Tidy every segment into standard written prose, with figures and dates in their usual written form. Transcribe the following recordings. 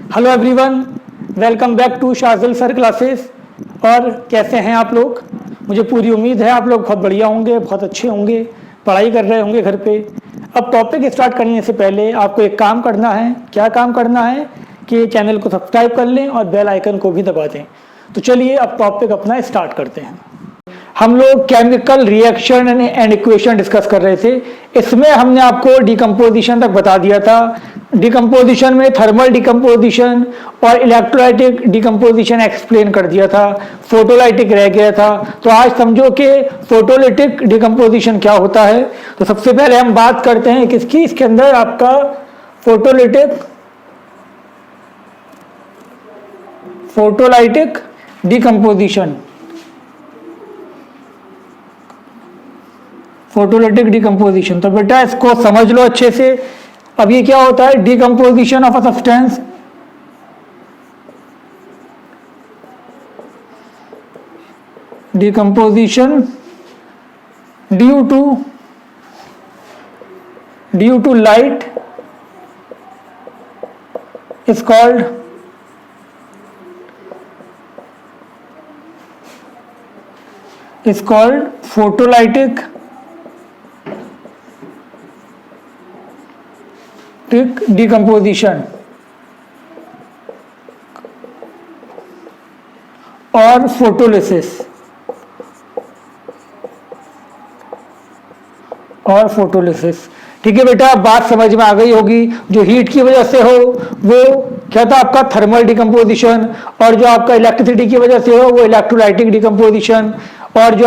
Hello everyone, welcome back to Shajil sir classes. और कैसे हैं आप लोग? मुझे पूरी उम्मीद है आप लोग बहुत बढ़िया होंगे, बहुत अच्छे होंगे, पढ़ाई कर रहे होंगे घर पे। अब टॉपिक स्टार्ट करने से पहले आपको एक काम करना है। क्या काम करना है कि चैनल को सब्सक्राइब कर लें और बेल आइकन को भी दबा दें। तो चलिए अब टॉपिक अपना स्टार्ट करते हैं। हम लोग chemical reaction and equation discuss कर रहे थे। इसमें हमने आपको डिकम्पोजिशन तक बता दिया था। डिकम्पोजिशन में थर्मल डिकम्पोजिशन और इलेक्ट्रोलाइटिक डिकम्पोजिशन एक्सप्लेन कर दिया था। फोटोलाइटिक रह गया था। तो आज समझो कि फोटोलिटिक डिकम्पोजिशन क्या होता है। तो सबसे पहले हम बात करते हैं किसकी, इसके अंदर आपका फोटोलाइटिक डिकम्पोजिशन। फोटोलिटिक डिकम्पोजिशन, तो बेटा इसको समझ लो अच्छे से। अब ये क्या होता है? Decomposition of a substance decomposition due to light is called photolytic decomposition और फोटोलिसिस। ठीक है बेटा, बात समझ में आ गई होगी। जो हीट की वजह से हो वो क्या था आपका थर्मल डिकम्पोजिशन, और जो आपका इलेक्ट्रिसिटी की वजह से हो वो इलेक्ट्रोलाइटिक डिकम्पोजिशन, और जो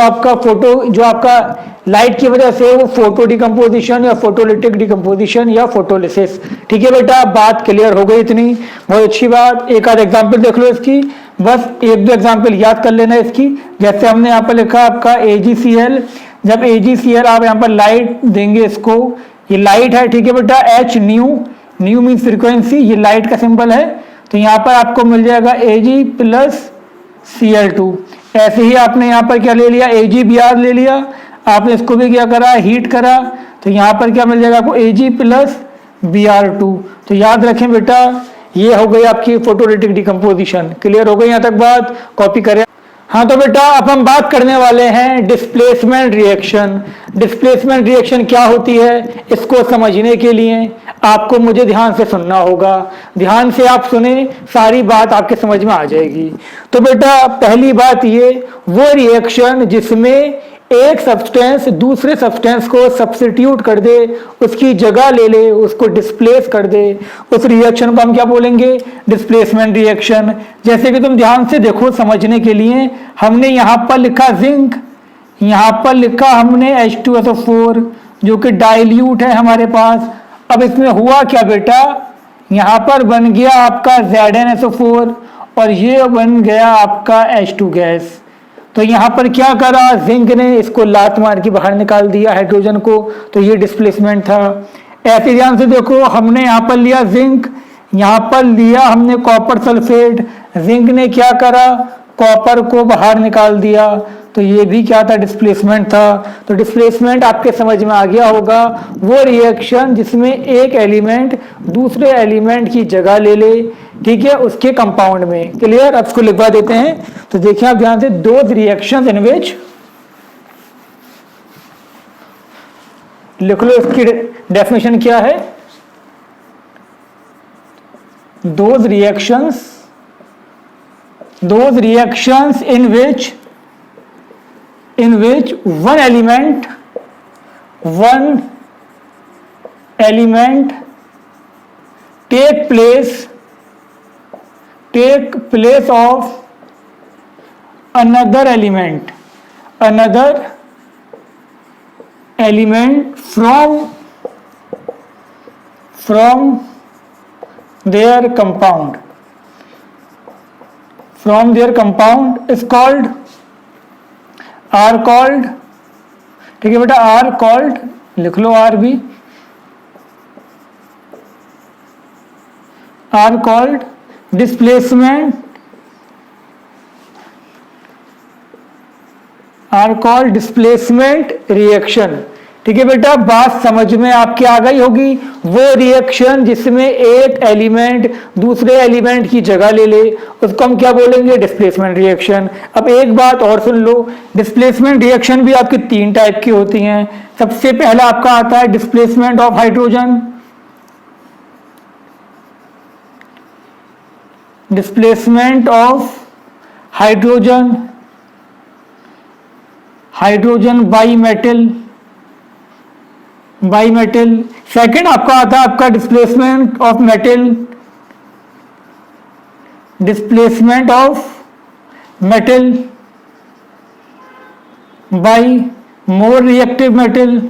आपका लाइट की वजह से वो फोटो डिकम्पोजिशन या फोटोलिटिक डिकम्पोजिशन या फोटोलिसिस। ठीक है बेटा, बात क्लियर हो गई इतनी, बहुत अच्छी बात। एक आध एग्जाम्पल देख लो इसकी, बस एक दो एग्जाम्पल याद कर लेना इसकी। जैसे हमने यहाँ पर लिखा आपका AgCl। जब AgCl आप यहाँ पर लाइट देंगे इसको, ये लाइट है, ठीक है बेटा, H न्यू मीन्स फ्रीक्वेंसी, ये लाइट का सिंबल है। तो यहाँ पर आपको मिल जाएगा Ag प्लस Cl2। ऐसे ही आपने यहाँ पर क्या ले लिया, AgBr ले लिया। आपने इसको भी क्या करा, हीट करा, तो यहाँ पर क्या मिल जाएगा आपको Ag प्लस Br2। तो याद रखें बेटा, ये हो गई आपकी फोटोलिटिक डिकम्पोजिशन। क्लियर हो गई यहाँ तक बात? कॉपी करें। हाँ तो बेटा अब हम बात करने वाले हैं डिस्प्लेसमेंट रिएक्शन। डिस्प्लेसमेंट रिएक्शन क्या होती है, इसको समझने के लिए आपको मुझे ध्यान से सुनना होगा। ध्यान से आप सुने, सारी बात आपके समझ में आ जाएगी। तो बेटा पहली बात, ये वो रिएक्शन जिसमें एक सब्सटेंस दूसरे सब्सटेंस को सब्स्टिट्यूट कर दे, उसकी जगह ले ले, उसको डिस्प्लेस कर दे, उस रिएक्शन को हम क्या बोलेंगे, डिस्प्लेसमेंट रिएक्शन। जैसे कि तुम ध्यान से देखो समझने के लिए, हमने यहाँ पर लिखा जिंक, यहाँ पर लिखा हमने H2SO4 जो कि डाइल्यूट है हमारे पास। अब इसमें हुआ क्या बेटा, यहाँ पर बन गया आपका ZnSO4 और ये बन गया आपका H2 गैस। तो यहाँ पर क्या करा, जिंक ने इसको लात मार के बाहर निकाल दिया हाइड्रोजन को, तो ये डिस्प्लेसमेंट था। ऐसे ध्यान से देखो, हमने यहाँ पर लिया जिंक, यहाँ पर लिया हमने कॉपर सल्फेट, जिंक ने क्या करा, कॉपर को बाहर निकाल दिया, तो ये भी क्या था, डिस्प्लेसमेंट था। तो डिस्प्लेसमेंट आपके समझ में आ गया होगा, वो रिएक्शन जिसमें एक एलिमेंट दूसरे एलिमेंट की जगह ले ले, ठीक है, उसके कंपाउंड में। क्लियर? अब इसको लिखवा देते हैं। तो देखिए आप ध्यान से, दोज रिएक्शंस इन विच, लिख लो इसकी डेफिनेशन क्या है, those reactions in which one element take place of another element from their compound is called, ठीक है बेटा, आर कॉल्ड, लिख लो आर भी, are called displacement, are called displacement reaction. ठीक है बेटा, बात समझ में आपके आ गई होगी। वो रिएक्शन जिसमें एक एलिमेंट दूसरे एलिमेंट की जगह ले ले उसको हम क्या बोलेंगे, डिस्प्लेसमेंट रिएक्शन। अब एक बात और सुन लो, डिस्प्लेसमेंट रिएक्शन भी आपकी तीन टाइप की होती हैं। सबसे पहला आपका आता है displacement of hydrogen, displacement of hydrogen, hydrogen by metal, by metal. Second आपका आता है आपका displacement of metal, displacement of metal by more reactive metal,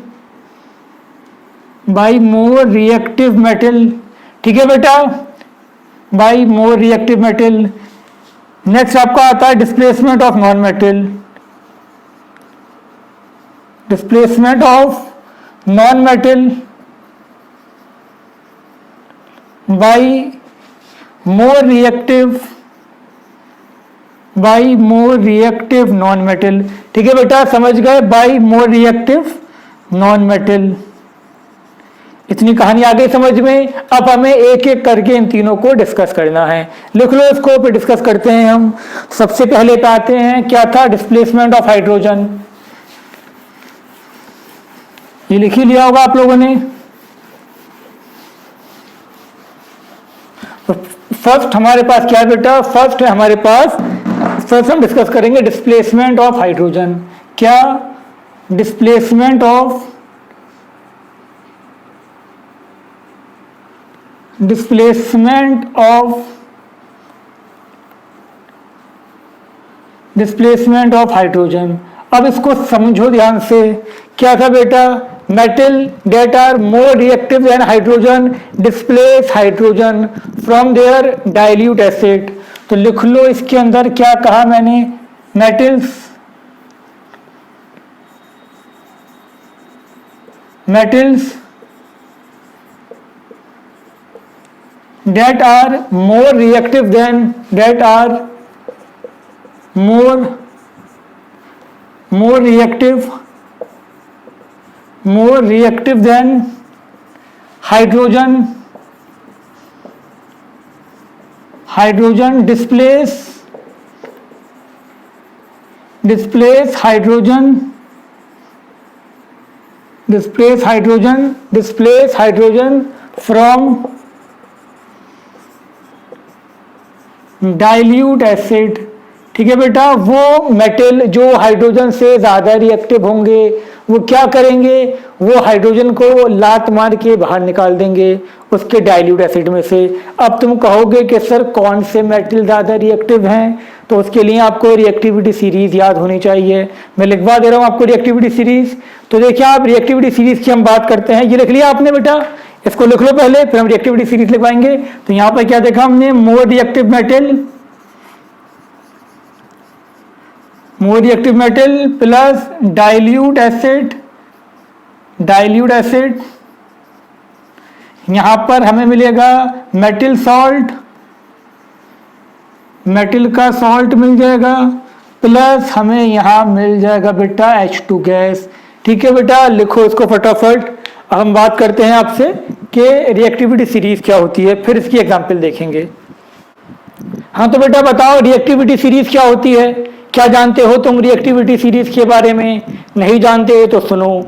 by more reactive metal. ठीक है बेटा, by more reactive metal. Next आपका आता है displacement of non metal, displacement of non metal by more reactive, by more reactive non metal. ठीक है बेटा, समझ गए, by more reactive non metal. इतनी कहानी आ गई समझ में। अब हमें एक एक करके इन तीनों को डिस्कस करना है। लिख लो इसको, फिर डिस्कस करते हैं हम। सबसे पहले पे आते हैं, क्या था, डिस्प्लेसमेंट ऑफ हाइड्रोजन। ये लिख ही लिया होगा आप लोगों ने। तो फर्स्ट हमारे पास क्या है बेटा, फर्स्ट है हमारे पास, फर्स्ट हम डिस्कस करेंगे डिस्प्लेसमेंट ऑफ हाइड्रोजन। क्या, displacement of, displacement of, displacement of hydrogen. अब इसको समझो ध्यान से। क्या था बेटा, metal that are more reactive than hydrogen displace hydrogen from their dilute acid। तो लिख लो इसके अंदर क्या कहा मैंने, metals, metals that are more reactive than, that are more reactive than hydrogen, hydrogen displace hydrogen, displace hydrogen from dilute acid। ठीक है बेटा, वो मेटल जो हाइड्रोजन से ज्यादा रिएक्टिव होंगे वो क्या करेंगे, वो हाइड्रोजन को लात मार के बाहर निकाल देंगे उसके डाइल्यूट एसिड में से। अब तुम कहोगे कि सर कौन से मेटल ज्यादा रिएक्टिव हैं, तो उसके लिए आपको रिएक्टिविटी सीरीज याद होनी चाहिए। मैं लिखवा दे रहा हूं आपको रिएक्टिविटी सीरीज। तो देखिए आप रिएक्टिविटी सीरीज की हम बात करते हैं। ये लिख लिया आपने बेटा, इसको लिख लो पहले, फिर हम रिएक्टिविटी सीरीज लिखवाएंगे। तो यहां पर क्या देखा हमने, more reactive metal, more reactive metal plus dilute acid, dilute acid. यहां पर हमें मिलेगा मेटल सॉल्ट, मेटल का सॉल्ट मिल जाएगा, प्लस हमें यहां मिल जाएगा बेटा H2 गैस। ठीक है बेटा, लिखो इसको फटाफट। अब हम बात करते हैं आपसे कि रिएक्टिविटी सीरीज क्या होती है, फिर इसकी एग्जांपल देखेंगे। हाँ तो बेटा बताओ रिएक्टिविटी सीरीज क्या होती है, क्या जानते हो तुम रिएक्टिविटी सीरीज के बारे में? नहीं जानते तो सुनो।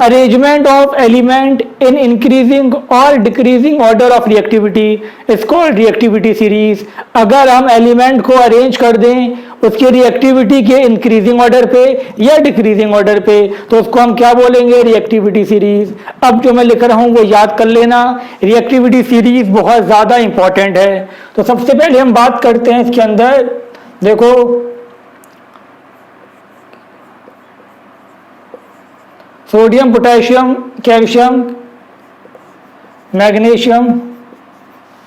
Arrangement of element in increasing और decreasing order of reactivity is called reactivity series. अगर हम एलिमेंट को अरेंज कर दें उसकी रिएक्टिविटी के इंक्रीजिंग ऑर्डर पे या डिक्रीजिंग ऑर्डर पे, तो उसको हम क्या बोलेंगे, रिएक्टिविटी सीरीज। अब जो मैं लिख रहा हूं वो याद कर लेना, रिएक्टिविटी सीरीज बहुत ज्यादा इंपॉर्टेंट है। तो सबसे पहले हम बात करते हैं इसके अंदर, देखो sodium, potassium, calcium, magnesium,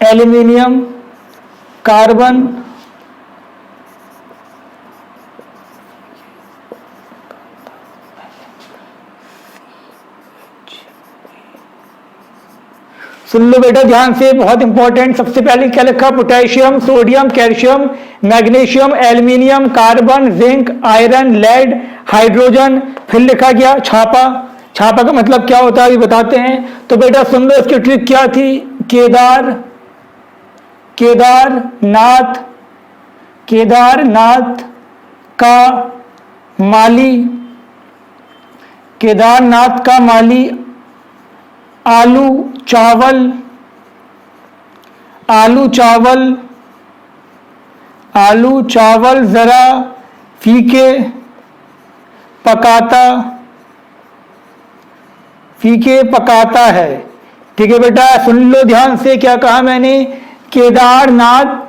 aluminium, carbon, सुन लो बेटा ध्यान से, बहुत इंपॉर्टेंट। सबसे पहले क्या लिखा, potassium, sodium, calcium, magnesium, aluminium, carbon, zinc, iron, lead, hydrogen. फिर लिखा गया छापा, छापा का मतलब क्या होता है अभी बताते हैं। तो बेटा सुन लो इसकी ट्रिक क्या थी। केदारनाथ का माली आलू चावल जरा फीके पकाता है। ठीक है बेटा, सुन लो ध्यान से क्या कहा मैंने। केदारनाथ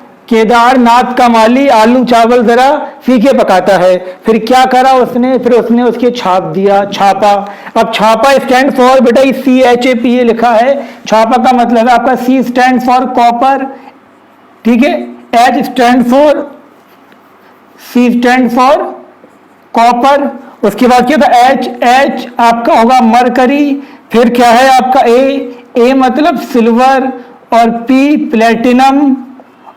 का माली आलू चावल जरा फीके पकाता है। फिर क्या करा उसने, फिर उसने उसके छाप दिया, छापा। अब छापा स्टैंड फॉर बेटा CHAPA लिखा है। छापा का मतलब है आपका C स्टैंड फॉर कॉपर, ठीक है, C स्टैंड फॉर कॉपर। उसके बाद क्या था H आपका होगा मरकरी। फिर क्या है आपका A मतलब सिल्वर, और P प्लेटिनम,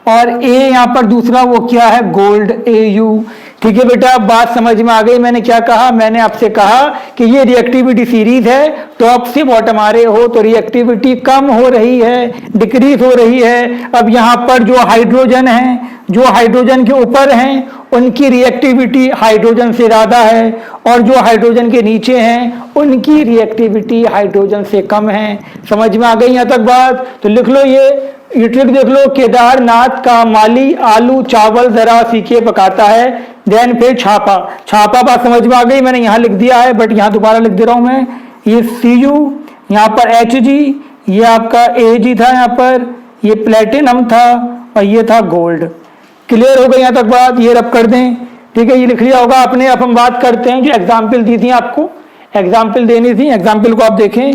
और A यहां पर दूसरा वो क्या है गोल्ड, AU। ठीक है बेटा, बात समझ में आ गई। मैंने क्या कहा, मैंने आपसे कहा कि ये रिएक्टिविटी सीरीज है, टॉप से बॉटम आ रहे हो तो रिएक्टिविटी कम हो रही है, डिक्रीज हो रही है। अब यहां पर जो हाइड्रोजन है, जो हाइड्रोजन के ऊपर हैं उनकी रिएक्टिविटी हाइड्रोजन से ज्यादा है, और जो हाइड्रोजन के नीचे हैं उनकी रिएक्टिविटी हाइड्रोजन से कम है। समझ में आ गई यहां तक बात। तो लिख लो ये ट्रिक देख लो। केदारनाथ का माली आलू चावल जरा फीके पकाता है। देन फिर छापा बात समझ में आ गई। मैंने यहां लिख दिया है बट यहां दोबारा लिख दे रहा हूं मैं। ये Cu, यहां पर Hg, ये आपका Ag था, यहां पर ये प्लेटिनम था, और ये था गोल्ड। क्लियर हो गई यहां तक बात। ये रब कर दें, ठीक है, ये लिख लिया होगा आपने। अब हम बात करते हैं जो एग्जाम्पल दी थी आपको, एग्जाम्पल देनी थी। एग्जाम्पल को आप देखें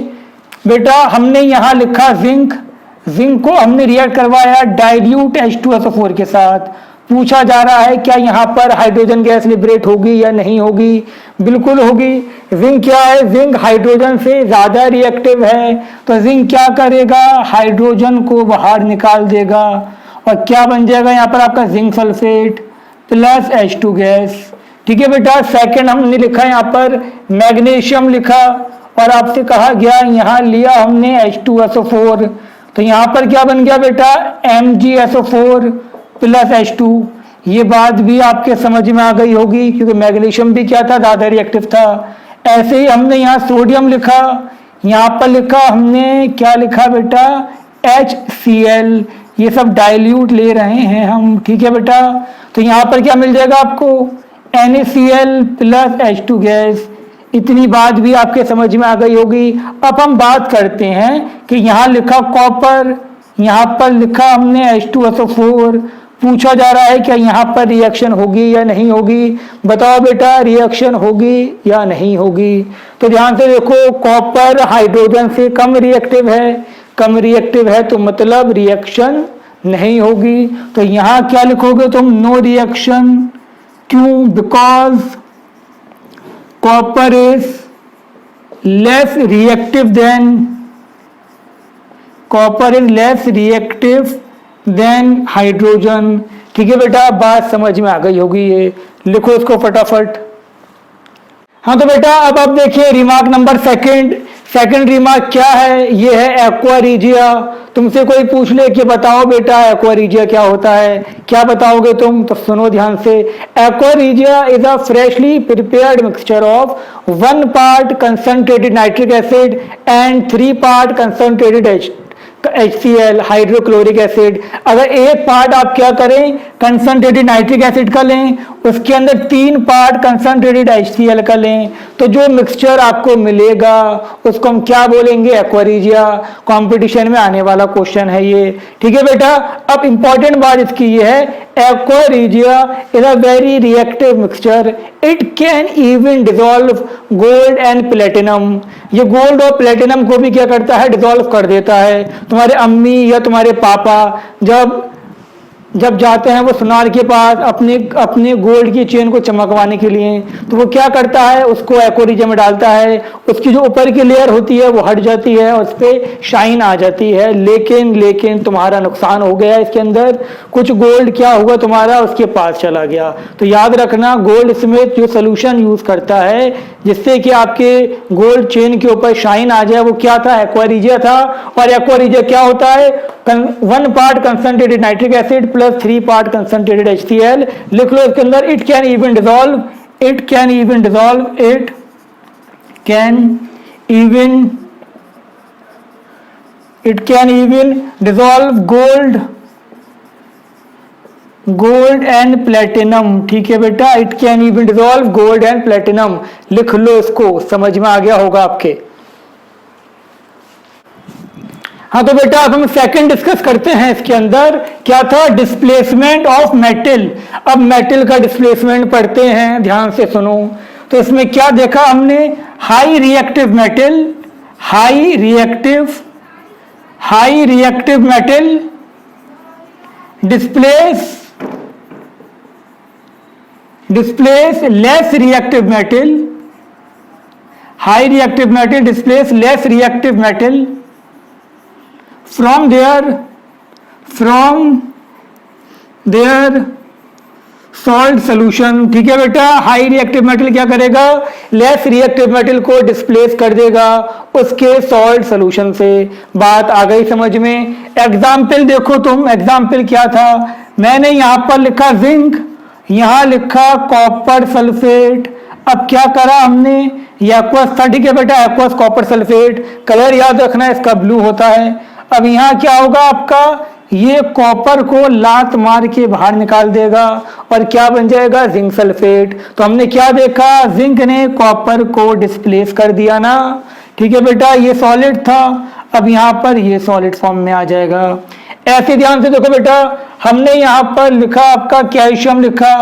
बेटा, हमने यहां लिखा जिंक को हमने रिएक्ट करवाया डाइल्यूट H2SO4 के साथ। पूछा जा रहा है क्या यहां पर हाइड्रोजन गैस लिबरेट होगी या नहीं होगी। बिल्कुल होगी। जिंक क्या है, जिंक हाइड्रोजन से ज्यादा रिएक्टिव है, तो जिंक क्या करेगा, हाइड्रोजन को बाहर निकाल देगा, और क्या बन जाएगा यहां पर आपका zinc sulphate plus H2 gas. ठीक है बेटा। सेकंड हमने लिखा यहां पर मैग्नीशियम लिखा, और आपसे कहा गया यहां लिया हमने H2SO4, तो यहां पर क्या बन गया बेटा MgSO4 प्लस H2। ये बात भी आपके समझ में आ गई होगी क्योंकि मैग्नीशियम भी क्या था, ज्यादा रिएक्टिव था। ऐसे ही हमने यहाँ सोडियम लिखा, यहां पर लिखा हमने क्या लिखा बेटा HCl। ये सब डाइल्यूट ले रहे हैं हम, ठीक है बेटा। तो यहां पर क्या मिल जाएगा आपको NaCl प्लस H2 गैस। इतनी बात भी आपके समझ में आ गई होगी। अब हम बात करते हैं कि यहां लिखा कॉपर, यहां पर लिखा हमने H2SO4। पूछा जा रहा है क्या यहां पर रिएक्शन होगी या नहीं होगी। बताओ बेटा रिएक्शन होगी या नहीं होगी। तो ध्यान से देखो, कॉपर हाइड्रोजन से कम रिएक्टिव है, तो मतलब रिएक्शन नहीं होगी। तो यहां क्या लिखोगे तुम, नो रिएक्शन। क्यों, because copper is less reactive then hydrogen. ठीक है बेटा, बात समझ में आ गई होगी। ये लिखो इसको फटाफट। हाँ तो बेटा अब आप देखिए रिमार्क नंबर सेकंड रिमार्क क्या है, ये है एक्वा रीजिया। तुमसे कोई पूछ ले कि बताओ बेटा एक्वा रीजिया क्या होता है, क्या बताओगे तुम, तो सुनो ध्यान से। Aqua regia is a freshly prepared mixture of 1 part concentrated nitric acid and 3 part concentrated HCl hydrochloric acid. अगर एक पार्ट आप क्या करें कंसंट्रेटेड नाइट्रिक एसिड का लें, उसके अंदर 3 part कंसंट्रेटेड HCl का लें, तो जो मिक्सचर आपको मिलेगा उसको हम क्या बोलेंगे, एक्वा रीजिया। कंपटीशन में आने वाला क्वेश्चन है ये, ठीक है बेटा। अब इंपॉर्टेंट बात इसकी ये है, aqua regia is a very reactive mixture, it can even dissolve gold and platinum. ये गोल्ड और प्लेटिनम को भी क्या करता है, डिसॉल्व कर देता है। तुम्हारे अम्मी या तुम्हारे पापा जब जाते हैं वो सुनार के पास अपने गोल्ड की चेन को चमकवाने के लिए, तो वो क्या करता है, उसको एक्वा रीजिया में डालता है। उसकी जो ऊपर की लेयर होती है वो हट जाती है और उस पर शाइन आ जाती है। लेकिन तुम्हारा नुकसान हो गया, इसके अंदर कुछ गोल्ड क्या हुआ तुम्हारा, उसके पास चला गया। तो याद रखना, गोल्ड स्मिथ जो सोल्यूशन यूज करता है जिससे कि आपके गोल्ड चेन के ऊपर शाइन आ जाए, वो क्या था? एक्वा रिजिया था। और एक्वा रिजिया क्या होता है? 1 part concentrated nitric acid plus 3 part concentrated HCl। लिख लो इसके अंदर, it can even dissolve, it can even dissolve, it can even, it can even dissolve gold and platinum। ठीक है बेटा, it can even dissolve gold and platinum। लिख लो इसको, समझ में आ गया होगा आपके। हाँ तो बेटा अब हम सेकंड डिस्कस करते हैं। इसके अंदर क्या था? Displacement of metal. अब मेटल का डिस्प्लेसमेंट पढ़ते हैं, ध्यान से सुनो। तो इसमें क्या देखा हमने? High reactive metal, high reactive metal displace less reactive metal, high reactive metal displace less reactive metal from their salt solution. ठीक है बेटा, हाई रिएक्टिव मेटल क्या करेगा? लेस रिएक्टिव मेटल को डिस्प्लेस कर देगा उसके सॉल्ट सोल्यूशन से। बात आ गई समझ में? एग्जाम्पल देखो तुम, एग्जाम्पल क्या था? मैंने यहां पर लिखा जिंक, यहां लिखा कॉपर सल्फेट। अब क्या करा हमने? एक्वस था, ठीक है बेटा, एक्वस कॉपर सल्फेट। कलर याद रखना इसका ब्लू होता है। अब यहां क्या होगा आपका? ये कॉपर को लात मार के बाहर निकाल देगा और क्या बन जाएगा? Zinc sulphate. तो हमने क्या देखा? जिंक ने कॉपर को डिस्प्लेस कर दिया ना। ठीक है बेटा, ये सॉलिड था, अब यहां पर ये सॉलिड फॉर्म में आ जाएगा। ऐसे ध्यान से देखो बेटा, हमने यहां पर लिखा आपका कैल्शियम लिखा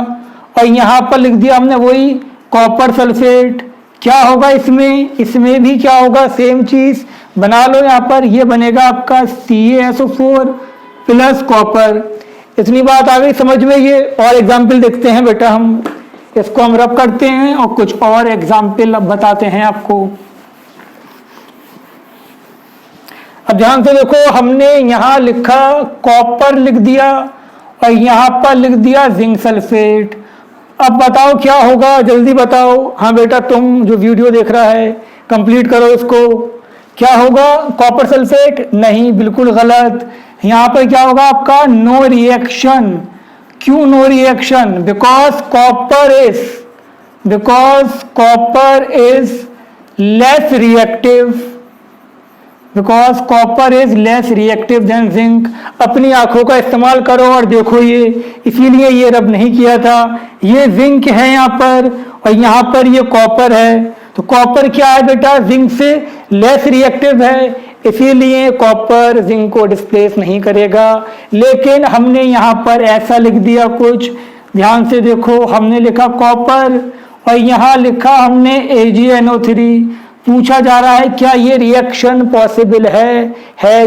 और यहां पर लिख दिया हमने वही कॉपर सल्फेट। क्या होगा इसमें? इसमें भी क्या होगा? सेम चीज बना लो। यहां पर ये बनेगा आपका CaSO4 प्लस कॉपर। इतनी बात आ गई समझ में? ये और एग्जाम्पल देखते हैं बेटा, हम इसको हम रब करते हैं और कुछ और एग्जाम्पल अब बताते हैं आपको। अब ध्यान से देखो, हमने यहां लिखा कॉपर लिख दिया और यहां पर लिख दिया जिंक सल्फेट। अब बताओ क्या होगा? जल्दी बताओ। हाँ बेटा, तुम जो वीडियो देख रहा है कंप्लीट करो इसको। क्या होगा? Copper sulphate? नहीं, बिल्कुल गलत। यहां पर क्या होगा आपका? No reaction. क्यों no reaction? Because copper is less reactive, because copper is less reactive than zinc. अपनी आंखों का इस्तेमाल करो और देखो, ये इसीलिए ये रब नहीं किया था। ये जिंक है यहां पर और यहां पर ये कॉपर है। तो कॉपर क्या है बेटा? जिंक से लेस रिएक्टिव है, इसीलिए कॉपर जिंक को डिस्प्लेस नहीं करेगा। लेकिन हमने यहां पर ऐसा लिख दिया कुछ, ध्यान से देखो, हमने लिखा कॉपर और यहां लिखा हमने AgNO3। पूछा जा रहा है क्या ये रिएक्शन पॉसिबल है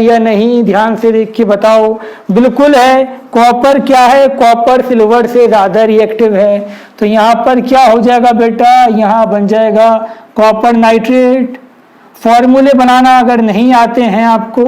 या नहीं? ध्यान से देख के बताओ। बिल्कुल है। कॉपर क्या है? कॉपर सिल्वर से ज्यादा रिएक्टिव है। तो यहां पर क्या हो जाएगा बेटा? यहां बन जाएगा कॉपर नाइट्रेट। फॉर्मूले बनाना अगर नहीं आते हैं आपको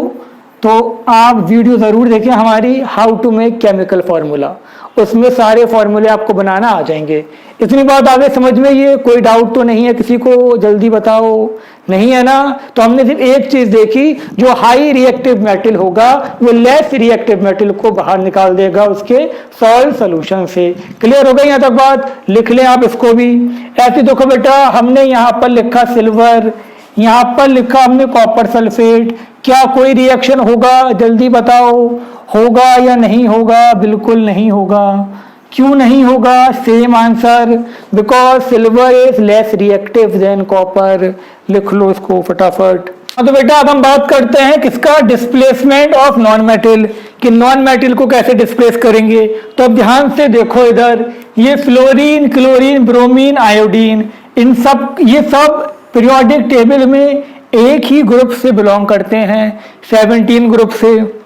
तो आप वीडियो जरूर देखें हमारी, how to make chemical formula. उसमें सारे फॉर्मूले आपको बनाना आ जाएंगे। इतनी बात आगे समझ में? ये कोई डाउट तो नहीं है किसी को? जल्दी बताओ, नहीं है ना? तो हमने सिर्फ एक चीज देखी, जो हाई रिएक्टिव मेटल होगा वो लेस रिएक्टिव मेटल को बाहर निकाल देगा उसके सॉल्ट सोल्यूशन से। क्लियर हो गई यहाँ तक बात? लिख लें आप इसको भी। ऐसे देखो बेटा, हमने यहाँ पर लिखा सिल्वर, यहां पर लिखा हमने कॉपर सल्फेट। क्या कोई रिएक्शन होगा? जल्दी बताओ, होगा या नहीं होगा? बिल्कुल नहीं होगा। क्यों नहीं होगा? Same answer, because silver is less reactive than copper. लिख लो इसको फटाफट। तो बेटा अब हम बात करते हैं किसका? डिस्प्लेसमेंट ऑफ नॉन मेटल, कि नॉन मेटल को कैसे डिस्प्लेस करेंगे। तो अब ध्यान से देखो इधर, ये फ्लोरीन, क्लोरीन, ब्रोमीन, आयोडीन, इन सब, ये सब पीरियोडिक टेबल में एक ही ग्रुप से बिलोंग करते हैं, 17 ग्रुप से,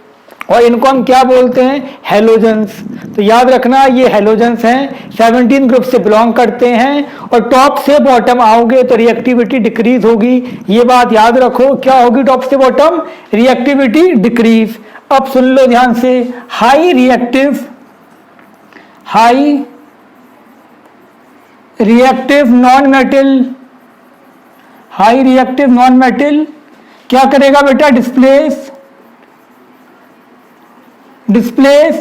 और इनको हम क्या बोलते हैं? हैलोजेंस। तो याद रखना ये हैलोजेंस हैं, 17 ग्रुप से बिलोंग करते हैं और टॉप से बॉटम आओगे तो रिएक्टिविटी डिक्रीज होगी। ये बात याद रखो। क्या होगी टॉप से बॉटम? Reactivity decrease. अब सुन लो ध्यान से, high reactive non metal high reactive non metal क्या करेगा बेटा, डिस्प्लेस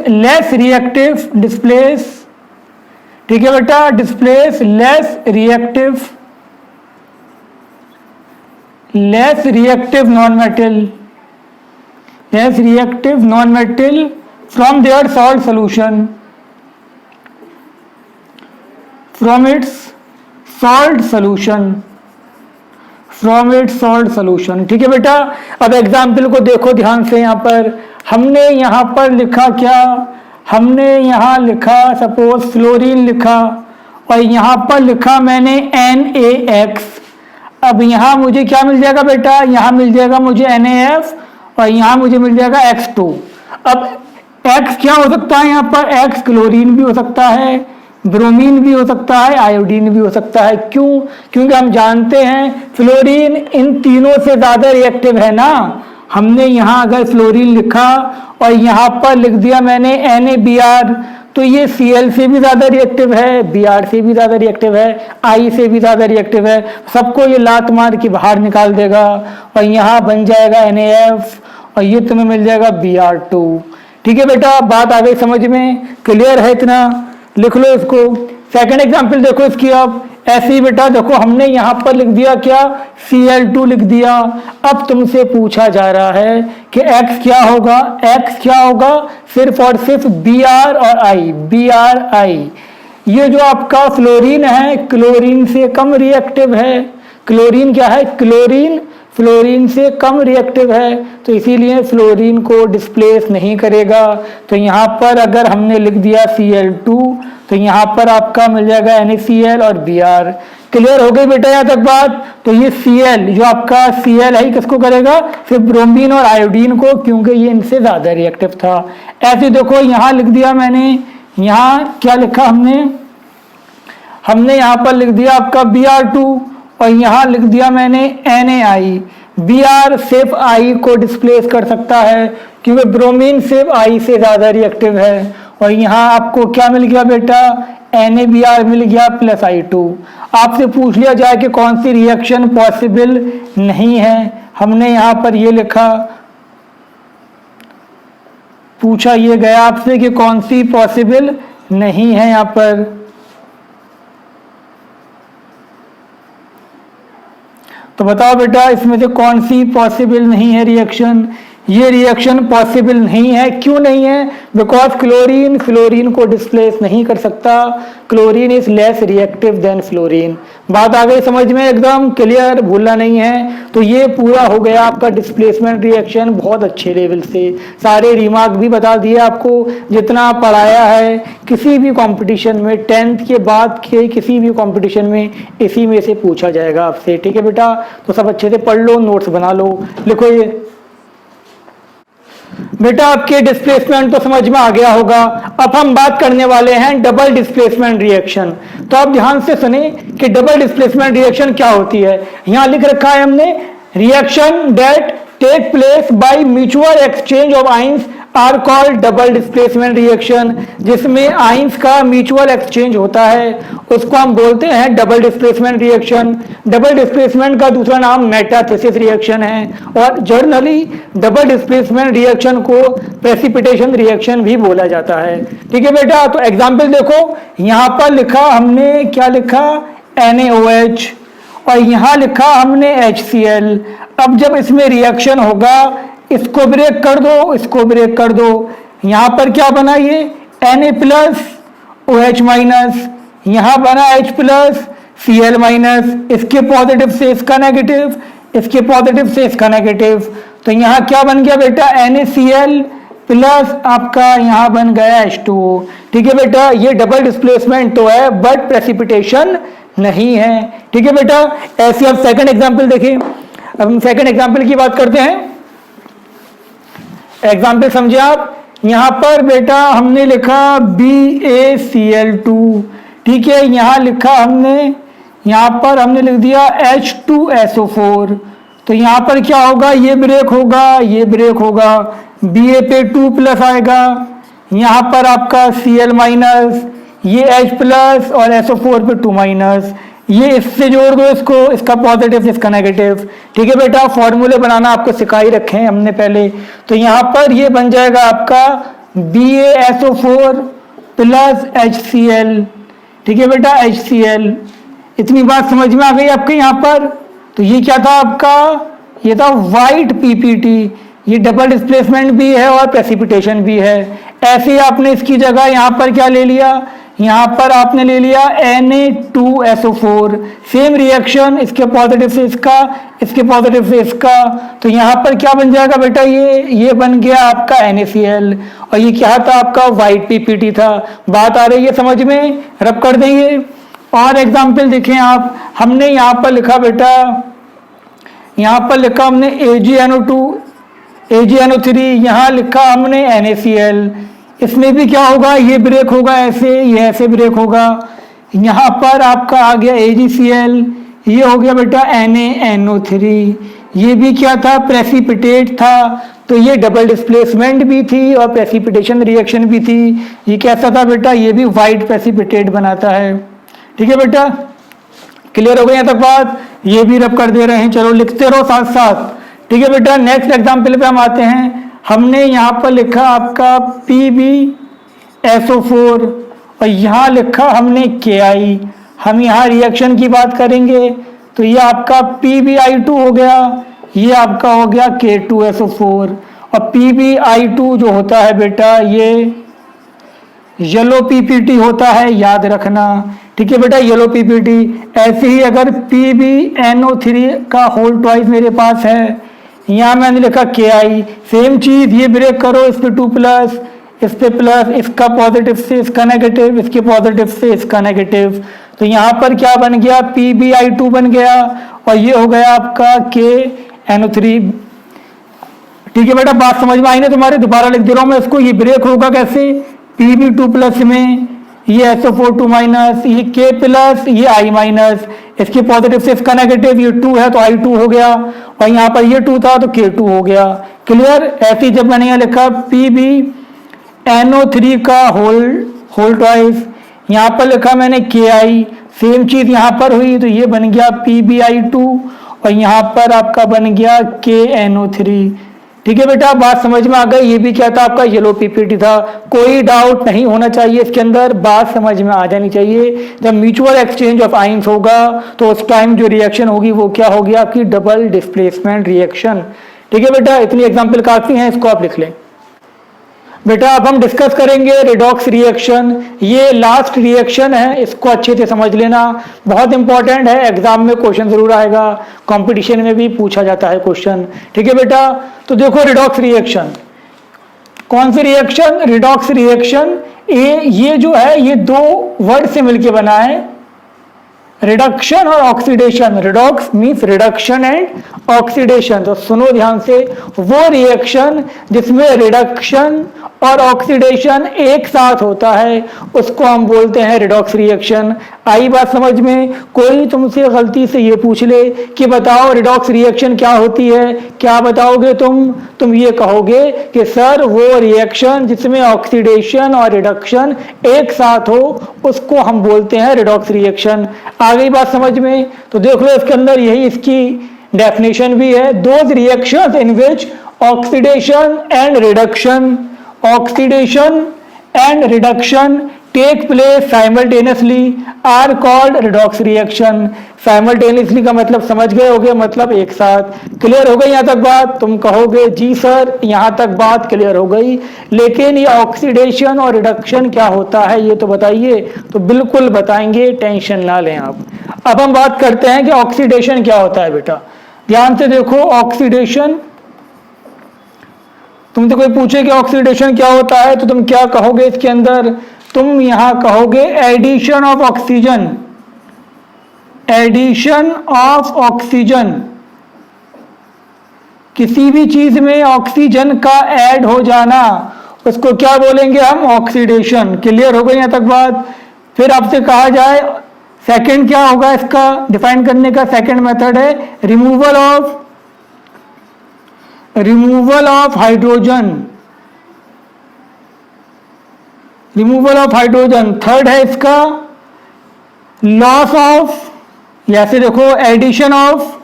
लेस रिएक्टिव, डिस्प्लेस, ठीक है बेटा, displace less reactive non metal from their salt solution, from its salt solution, ठीक है बेटा। अब एग्जाम्पल को देखो ध्यान से, यहां पर हमने यहां पर लिखा क्या, हमने यहां लिखा सपोज फ्लोरीन लिखा और यहां पर लिखा मैंने NaX। अब यहां मुझे क्या मिल जाएगा बेटा, यहां मिल जाएगा मुझे NaF और यहां मुझे मिल जाएगा X2। अब X क्या हो सकता है, यहां पर X क्लोरीन भी हो सकता है, ब्रोमीन भी हो सकता है, आयोडीन भी हो सकता है। क्यों? क्योंकि हम जानते हैं फ्लोरीन इन तीनों से ज्यादा रिएक्टिव है ना। हमने यहां अगर फ्लोरीन लिखा और यहां पर लिख दिया मैंने NaBr, तो ये Cl से भी ज्यादा रिएक्टिव है, Br से भी ज्यादा रिएक्टिव है, I से भी ज्यादा रिएक्टिव है, सबको ये लात मार के बाहर निकाल देगा और यहां बन जाएगा NaF और ये तुम्हें मिल जाएगा Br2। ठीक है बेटा, बात आ गई समझ में, क्लियर है इतना, लिख लो इसको। सेकंड एग्जांपल देखो इसकी। अब ऐसे ही बेटा देखो, हमने यहां पर लिख दिया क्या, Cl2 लिख दिया। अब तुमसे पूछा जा रहा है कि X क्या होगा, X क्या होगा, सिर्फ और सिर्फ Br और I। ये जो आपका फ्लोरीन है क्लोरीन से कम रिएक्टिव है। क्लोरीन क्या है, फ्लोरीन से कम रिएक्टिव है, तो इसीलिए फ्लोरीन को डिस्प्लेस नहीं करेगा। तो यहाँ पर अगर हमने लिख दिया Cl2 तो यहाँ पर आपका मिल जाएगा NaCl और Br। क्लियर हो गई बेटा यहाँ तक बात। तो ये Cl जो आपका Cl है किसको करेगा, सिर्फ ब्रोमीन और आयोडीन को, क्योंकि ये इनसे ज्यादा रिएक्टिव था। ऐसे देखो यहाँ लिख दिया मैंने, यहाँ क्या लिखा हमने यहाँ पर लिख दिया आपका Br2 और यहाँ लिख दिया मैंने NaI। Br सिर्फ I को डिस्प्लेस कर सकता है क्योंकि ब्रोमीन सिर्फ I से ज्यादा रिएक्टिव है। और यहाँ आपको क्या मिल गया बेटा, NaBr मिल गया प्लस I2। आपसे पूछ लिया जाए कि कौन सी रिएक्शन पॉसिबल नहीं है, हमने यहाँ पर ये लिखा, पूछा ये गया आपसे कि कौन सी पॉसिबल नहीं है यहाँ पर। तो बताओ बेटा इसमें से कौन सी पॉसिबल नहीं है रिएक्शन। ये रिएक्शन पॉसिबल नहीं है, क्यों नहीं है, बिकॉज फ्लोरीन को डिस्प्लेस नहीं कर सकता। Chlorine is less reactive then fluorine. बात आ गई समझ में, एकदम क्लियर, भूलना नहीं है। तो ये पूरा हो गया आपका डिस्प्लेसमेंट रिएक्शन, बहुत अच्छे लेवल से सारे रिमार्क भी बता दिए आपको, जितना पढ़ाया है किसी भी कंपटीशन में, 10th के बाद के किसी भी कंपटीशन में इसी में से पूछा जाएगा आपसे। ठीक है बेटा, तो सब अच्छे से पढ़ लो, नोट्स बना लो, लिखो ये। बेटा आपके डिस्प्लेसमेंट तो समझ में आ गया होगा। अब हम बात करने वाले हैं डबल डिस्प्लेसमेंट रिएक्शन। तो आप ध्यान से सुने कि डबल डिस्प्लेसमेंट रिएक्शन क्या होती है। यहां लिख रखा है हमने, reaction that take place by mutual exchange of ions are called double displacement reaction. जिसमें आयंस का म्यूचुअल एक्सचेंज होता है उसको हम बोलते हैं double displacement reaction. Double displacement का दूसरा नाम मेटाथेसिस रिएक्शन है और जर्नली डबल डिस्प्लेसमेंट रिएक्शन को प्रेसिपिटेशन रिएक्शन भी बोला जाता है। ठीक है बेटा, तो एग्जाम्पल देखो, यहां पर लिखा हमने, क्या लिखा, NaOH और यहां लिखा हमने HCl। अब जब इसमें रिएक्शन होगा, इसको ब्रेक कर दो, इसको ब्रेक कर दो, यहां पर क्या बना, ये Na प्लस OH माइनस, यहां बना H प्लस Cl माइनस, इसके पॉजिटिव से इसका नेगेटिव, इसके पॉजिटिव से इसका नेगेटिव। तो यहां क्या बन गया बेटा, NaCl प्लस आपका यहां बन गया H2O। ठीक है बेटा, ये डबल डिस्प्लेसमेंट तो है बट प्रेसिपिटेशन नहीं है। ठीक है बेटा, ऐसे अब सेकंड एग्जांपल देखें। अब हम सेकंड एग्जांपल की बात करते हैं। एग्जाम्पल समझे आप, यहां पर बेटा हमने लिखा BaCl2। ठीक है, यहां लिखा हमने, यहां पर हमने लिख दिया H2SO4। तो यहां पर क्या होगा, ये ब्रेक होगा, ये ब्रेक होगा, Ba पे 2 प्लस आएगा, यहां पर आपका Cl माइनस, ये H प्लस और SO4 पे 2 माइनस, ये इससे जोड़ दो इसको, इसका पॉजिटिव इसका नेगेटिव। ठीक है बेटा, फॉर्मूले बनाना आपको सिखा ही रखे हैं हमने पहले। तो यहाँ पर ये बन जाएगा आपका BaSO4 प्लस HCl। ठीक है बेटा, HCl। इतनी बात समझ में आ गई आपके यहाँ पर। तो ये क्या था आपका, ये था वाइट PPT। ये डबल डिस्प्लेसमेंट भी है और प्रेसिपिटेशन भी है। ऐसे ही आपने इसकी जगह यहाँ पर क्या ले लिया, यहाँ पर आपने ले लिया Na2SO4। सेम रिएक्शन, इसके पॉजिटिव से इसका, इसके पॉजिटिव से इसका। तो यहाँ पर क्या बन जाएगा बेटा, ये बन गया आपका NaCl। और ये क्या था आपका, वाइट PPT था। बात आ रही है समझ में, रब कर देंगे। और एग्जाम्पल देखें आप, हमने यहाँ पर लिखा बेटा, यहाँ पर लिखा हमने AgNO2 AgNO3, यहाँ लिखा हमने NaCl। इसमें भी क्या होगा, ये ब्रेक होगा ऐसे, ये ऐसे ब्रेक होगा। यहाँ पर आपका आ गया AgCl, ये हो गया बेटा NaNO3। ये भी क्या था, प्रेसिपिटेट था। तो ये डबल डिस्प्लेसमेंट भी थी और प्रेसिपिटेशन रिएक्शन भी थी। ये कैसा था बेटा, ये भी वाइट प्रेसिपिटेट बनाता है। ठीक है बेटा, क्लियर हो गई यहाँ तक बात। ये भी रब कर दे रहे हैं, चलो लिखते रहो साथ साथ। ठीक है बेटा, नेक्स्ट एग्जाम्पल पे हम आते हैं। हमने यहाँ पर लिखा आपका PbSO4 और यहाँ लिखा हमने Ki। हम यहाँ रिएक्शन की बात करेंगे। तो ये आपका PbI2 हो गया, ये आपका हो गया K2SO4। और PbI2 जो होता है बेटा, ये येलो PPT होता है, याद रखना। ठीक है बेटा, येलो PPT। ऐसे ही अगर PbNO3 का होल ट्वाइस मेरे पास है, यहाँ मैंने लिखा Ki। सेम चीज, ये ब्रेक करो, इस पे 2 प्लस, इस पे प्लस, इसका पॉजिटिव से इसका नेगेटिव, इसके पॉजिटिव से इसका नेगेटिव। तो यहाँ पर क्या बन गया, PbI2 बन गया और ये हो गया आपका KNO3। ठीक है बेटा, बात समझ में आई ना तुम्हारे, दोबारा लिख दे रहा हूँ मैं इसको। ये ब्रेक होगा कैसे, Pb2 प्लस में ये SO4 2 माइनस, ये K प्लस, ये I माइनस, इसके पॉजिटिव से इसका नेगेटिव, ये 2 है तो I2 हो गया और यहाँ पर ये 2 था तो K2 हो गया। क्लियर। ऐसे जब मैंने यहाँ लिखा PbNO3 का होल ट्वाइस, यहाँ पर लिखा मैंने Ki। सेम चीज यहाँ पर हुई, तो ये बन गया PbI2 और यहाँ पर आपका बन गया KNO3। ठीक है बेटा, बात समझ में आ गई। ये भी क्या था आपका, येलो PPT था। कोई डाउट नहीं होना चाहिए इसके अंदर, बात समझ में आ जानी चाहिए। जब म्यूचुअल एक्सचेंज ऑफ आयंस होगा तो उस टाइम जो रिएक्शन होगी वो क्या होगी आपकी, डबल डिस्प्लेसमेंट रिएक्शन। ठीक है बेटा, इतनी एग्जाम्पल काफी हैं, इसको आप लिख लें। बेटा अब हम डिस्कस करेंगे रिडॉक्स रिएक्शन। ये लास्ट रिएक्शन है, इसको अच्छे से समझ लेना, बहुत इंपॉर्टेंट है। एग्जाम में क्वेश्चन जरूर आएगा, कंपटीशन में भी पूछा जाता है क्वेश्चन। ठीक है बेटा, तो देखो रिडॉक्स रिएक्शन, कौन सी रिएक्शन, रिडॉक्स रिएक्शन। ये जो है ये 2 वर्ड से मिलकर बना है, रिडक्शन और oxidation. Redox means reduction and oxidation. तो सुनो ध्यान से, वो रिएक्शन जिसमें रिडक्शन और ऑक्सीडेशन एक साथ होता है उसको हम बोलते हैं रिडॉक्स रिएक्शन। आई बात समझ में। कोई तुमसे गलती से ये पूछ ले कि बताओ रिडॉक्स रिएक्शन क्या होती है, क्या बताओगे तुम ये कहोगे कि सर वो रिएक्शन जिसमें ऑक्सीडेशन और रिडक्शन एक साथ हो उसको हम बोलते हैं रिडॉक्स रिएक्शन। आ गई बात समझ में। तो देख लो इसके अंदर यही इसकी डेफिनेशन भी है, those reactions in which oxidation and reduction take place simultaneously are called redox reaction। simultaneously का मतलब समझ गए होगे, मतलब एक साथ। क्लियर हो गई यहाँ तक बात। तुम कहोगे जी सर यहाँ तक बात क्लियर हो गई, लेकिन ये ऑक्सीडेशन और रिडक्शन क्या होता है ये तो बताइए। तो बिल्कुल बताएंगे, टेंशन ना लें आप। अब हम बात करते हैं कि ऑक्सीडेशन क्या होता है। बेटा ध्यान से देखो, ऑक्सीडेशन, तुमसे कोई पूछे कि ऑक्सीडेशन क्या होता है तो तुम क्या कहोगे इसके अंदर, तुम यहां कहोगे addition of oxygen. Addition of oxygen, किसी भी चीज में ऑक्सीजन का ऐड हो जाना उसको क्या बोलेंगे हम, ऑक्सीडेशन। क्लियर हो गई यहां तक बात। फिर आपसे कहा जाए सेकंड क्या होगा इसका डिफाइन करने का, सेकंड मेथड है removal of hydrogen. Removal of hydrogen. Third है इसका लॉस ऑफ ऐसे देखो, addition of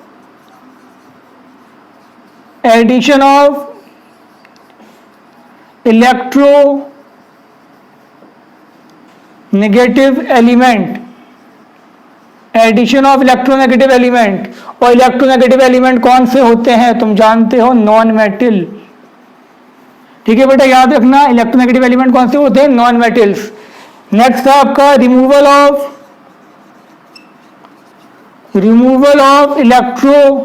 electronegative element, addition of electronegative element. और इलेक्ट्रोनेगेटिव एलिमेंट कौन से होते हैं, तुम जानते हो, नॉन मेटल। ठीक है बेटा, याद रखना इलेक्ट्रोनेगेटिव एलिमेंट कौन से होते हैं, नॉन मेटल्स। नेक्स्ट है आपका removal of electro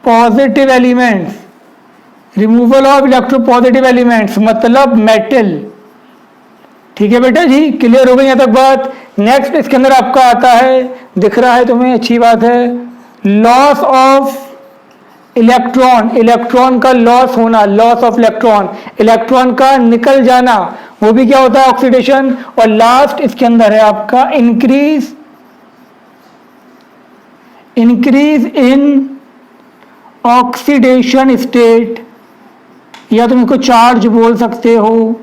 positive elements, removal of electro positive elements मतलब मेटल। ठीक है बेटा जी, क्लियर हो गई यहां तक बात। नेक्स्ट इसके अंदर आपका आता है, दिख रहा है तुम्हें, अच्छी बात है, लॉस ऑफ इलेक्ट्रॉन, इलेक्ट्रॉन का लॉस होना, लॉस ऑफ इलेक्ट्रॉन, इलेक्ट्रॉन का निकल जाना, वो भी क्या होता है, ऑक्सीडेशन। और लास्ट इसके अंदर है आपका इंक्रीज इन ऑक्सीडेशन स्टेट, या तुम इसको चार्ज बोल सकते हो,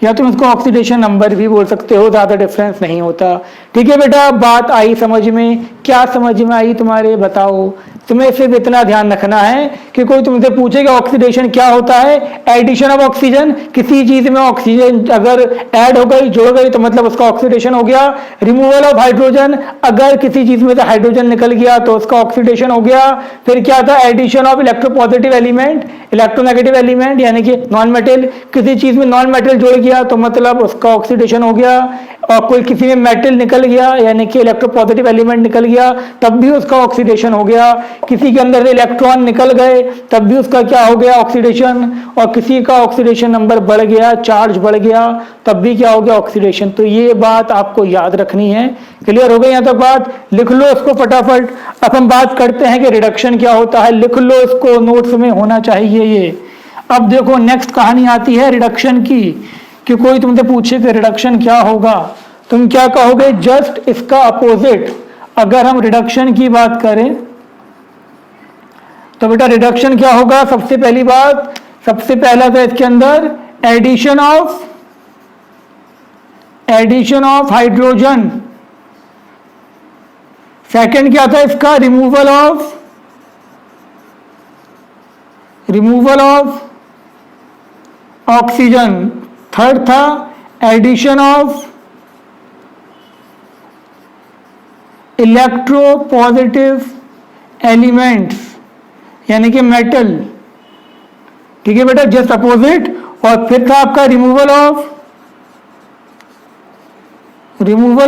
या तुम इसको ऑक्सीडेशन नंबर भी बोल सकते हो, ज्यादा डिफरेंस नहीं होता। ठीक है बेटा, बात आई समझ में, क्या समझ में आई तुम्हारे, बताओ। तुम्हें सिर्फ इतना ध्यान रखना है कि कोई तुमसे पूछेगा ऑक्सीडेशन क्या होता है, एडिशन ऑफ ऑक्सीजन, किसी चीज में ऑक्सीजन अगर ऐड हो गई, जुड़ गई, तो मतलब उसका ऑक्सीडेशन हो गया। रिमूवल ऑफ हाइड्रोजन, अगर किसी चीज में से हाइड्रोजन निकल गया तो उसका ऑक्सीडेशन हो गया। फिर क्या था, addition of electropositive element, electronegative element यानी कि नॉन मेटल, किसी चीज में नॉन मेटल जुड़ गया तो मतलब उसका ऑक्सीडेशन हो गया। और कोई किसी में मेटल निकल गया यानी कि इलेक्ट्रोपॉजिटिव एलिमेंट निकल गया, तब भी उसका ऑक्सीडेशन हो गया। किसी के अंदर से इलेक्ट्रॉन निकल गए तब भी उसका क्या हो गया, ऑक्सीडेशन। और किसी का ऑक्सीडेशन नंबर बढ़ गया, चार्ज बढ़ गया, तब भी क्या हो गया, ऑक्सीडेशन। तो ये बात आपको याद रखनी है। क्लियर हो गई यहां तक बात, लिख लो इसको फटाफट। अब हम बात करते हैं कि रिडक्शन क्या होता है, लिख लो इसको, नोट्स में होना चाहिए ये। अब देखो नेक्स्ट कहानी आती है रिडक्शन की, कि कोई तुमसे पूछे कि रिडक्शन क्या होगा, तुम क्या कहोगे, जस्ट इसका अपोजिट। अगर हम रिडक्शन की बात करें तो बेटा रिडक्शन क्या होगा, सबसे पहली बात, सबसे पहला था इसके अंदर एडिशन ऑफ हाइड्रोजन। सेकंड क्या था इसका, रिमूवल ऑफ ऑक्सीजन। थर्ड था एडिशन ऑफ इलेक्ट्रोपॉजिटिव एलिमेंट्स यानी कि मेटल। ठीक है बेटा, जस्ट अपोजिट। और फिर था आपका removal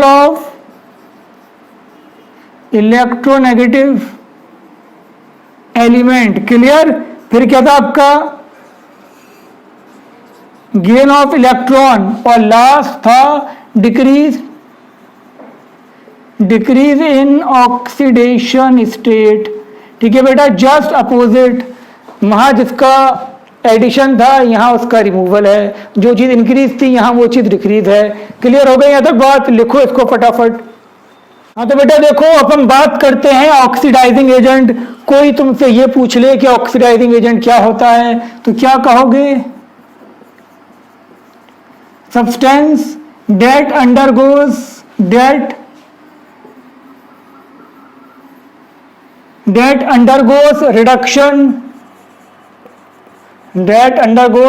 of electronegative element. Clear. फिर क्या था आपका गेन ऑफ इलेक्ट्रॉन। और लास्ट था डिक्रीज इन ऑक्सीडेशन स्टेट। ठीक है बेटा, जस्ट अपोजिट, वहां जिसका एडिशन था यहां उसका रिमूवल है, जो चीज इंक्रीज थी यहां वो चीज डिक्रीज है। क्लियर हो गई यहां तक बात, लिखो इसको फटाफट। हाँ तो बेटा देखो, अब हम बात करते हैं ऑक्सीडाइजिंग एजेंट। कोई तुमसे ये पूछ ले कि ऑक्सीडाइजिंग एजेंट क्या होता है तो क्या कहोगे, substance date undergoes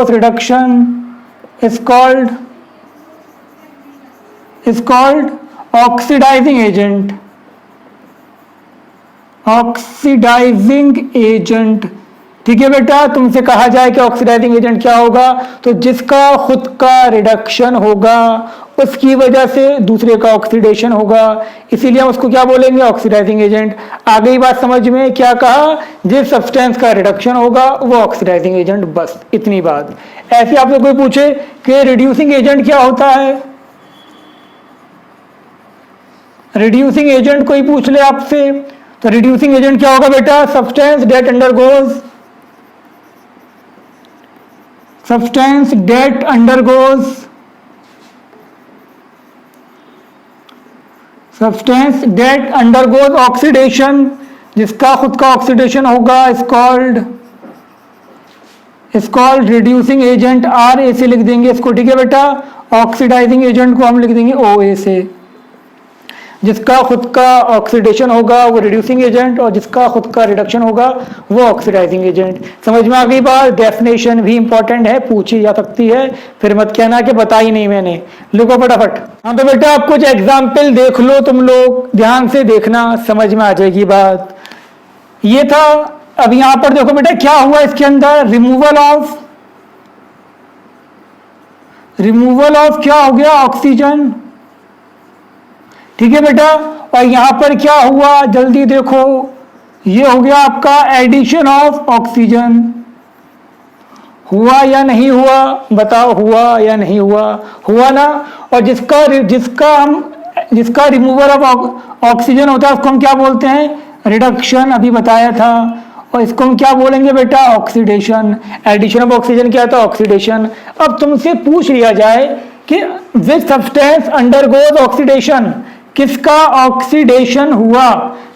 reduction is called oxidizing agent। ठीक है बेटा, तुमसे कहा जाए कि ऑक्सीडाइजिंग एजेंट क्या होगा, तो जिसका खुद का रिडक्शन होगा उसकी वजह से दूसरे का ऑक्सीडेशन होगा, इसीलिए हम उसको क्या बोलेंगे, ऑक्सीडाइजिंग एजेंट। आ गई बात समझ में, क्या कहा, जिस सब्सटेंस का रिडक्शन होगा वो ऑक्सीडाइजिंग एजेंट, बस इतनी बात। ऐसे आपसे कोई पूछे कि रिड्यूसिंग एजेंट क्या होता है, रिड्यूसिंग एजेंट कोई पूछ ले आपसे, तो रिड्यूसिंग एजेंट क्या होगा बेटा, सब्सटेंस डेट अंडरगोज ऑक्सीडेशन, जिसका खुद का ऑक्सीडेशन होगा, is called reducing agent. R A से लिख देंगे इसको। ठीक है बेटा, ऑक्सीडाइजिंग एजेंट को हम लिख देंगे ओ ए से। जिसका खुद का ऑक्सीडेशन होगा वो रिड्यूसिंग एजेंट, और जिसका खुद का रिडक्शन होगा वो ऑक्सीडाइजिंग एजेंट। समझ में आ गई बात? डेफिनेशन भी इंपॉर्टेंट है, पूछी जा सकती है, फिर मत कहना कि बताई नहीं मैंने। लिखो फटाफट। हाँ तो बेटा आप कुछ एग्जाम्पल देख लो, तुम लोग ध्यान से देखना, समझ में आ जाएगी बात। ये था। अब यहां पर देखो बेटा क्या हुआ इसके अंदर, रिमूवल ऑफ क्या हो गया, ऑक्सीजन। ठीक है बेटा, और यहां पर क्या हुआ जल्दी देखो, ये हो गया आपका एडिशन ऑफ ऑक्सीजन। हुआ या नहीं हुआ, बताओ हुआ या नहीं हुआ? हुआ ना। और जिसका रिमूवल ऑफ ऑक्सीजन होता है उसको हम क्या बोलते हैं, रिडक्शन, अभी बताया था। और इसको हम क्या बोलेंगे बेटा, ऑक्सीडेशन। एडिशन ऑफ ऑक्सीजन क्या था, ऑक्सीडेशन। अब तुमसे पूछ लिया जाए कि विच सब्सटेंस अंडरगोज ऑक्सीडेशन, किसका ऑक्सीडेशन हुआ,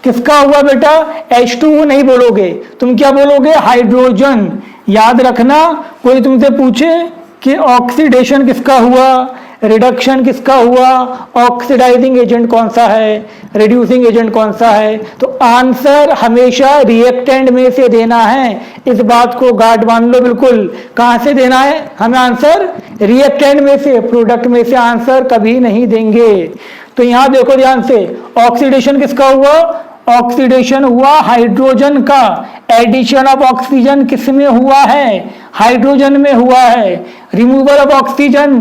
किसका हुआ बेटा, H2O नहीं बोलोगे, तुम क्या बोलोगे, हाइड्रोजन। याद रखना, कोई तुमसे पूछे कि ऑक्सीडेशन किसका हुआ, रिडक्शन किसका हुआ, ऑक्सीडाइजिंग एजेंट कौन सा है, रिड्यूसिंग एजेंट कौन सा है, तो आंसर हमेशा रिएक्टेंट में से देना है। इस बात को गार्ड मान लो बिल्कुल। कहां से देना है हमें आंसर, रिएक्टेंट में से, प्रोडक्ट में से आंसर कभी नहीं देंगे। तो यहां देखो ध्यान से, ऑक्सीडेशन किसका हुआ, ऑक्सीडेशन हुआ हाइड्रोजन का। एडिशन ऑफ ऑक्सीजन किसमें हुआ है, हाइड्रोजन में हुआ है। रिमूवल ऑफ ऑक्सीजन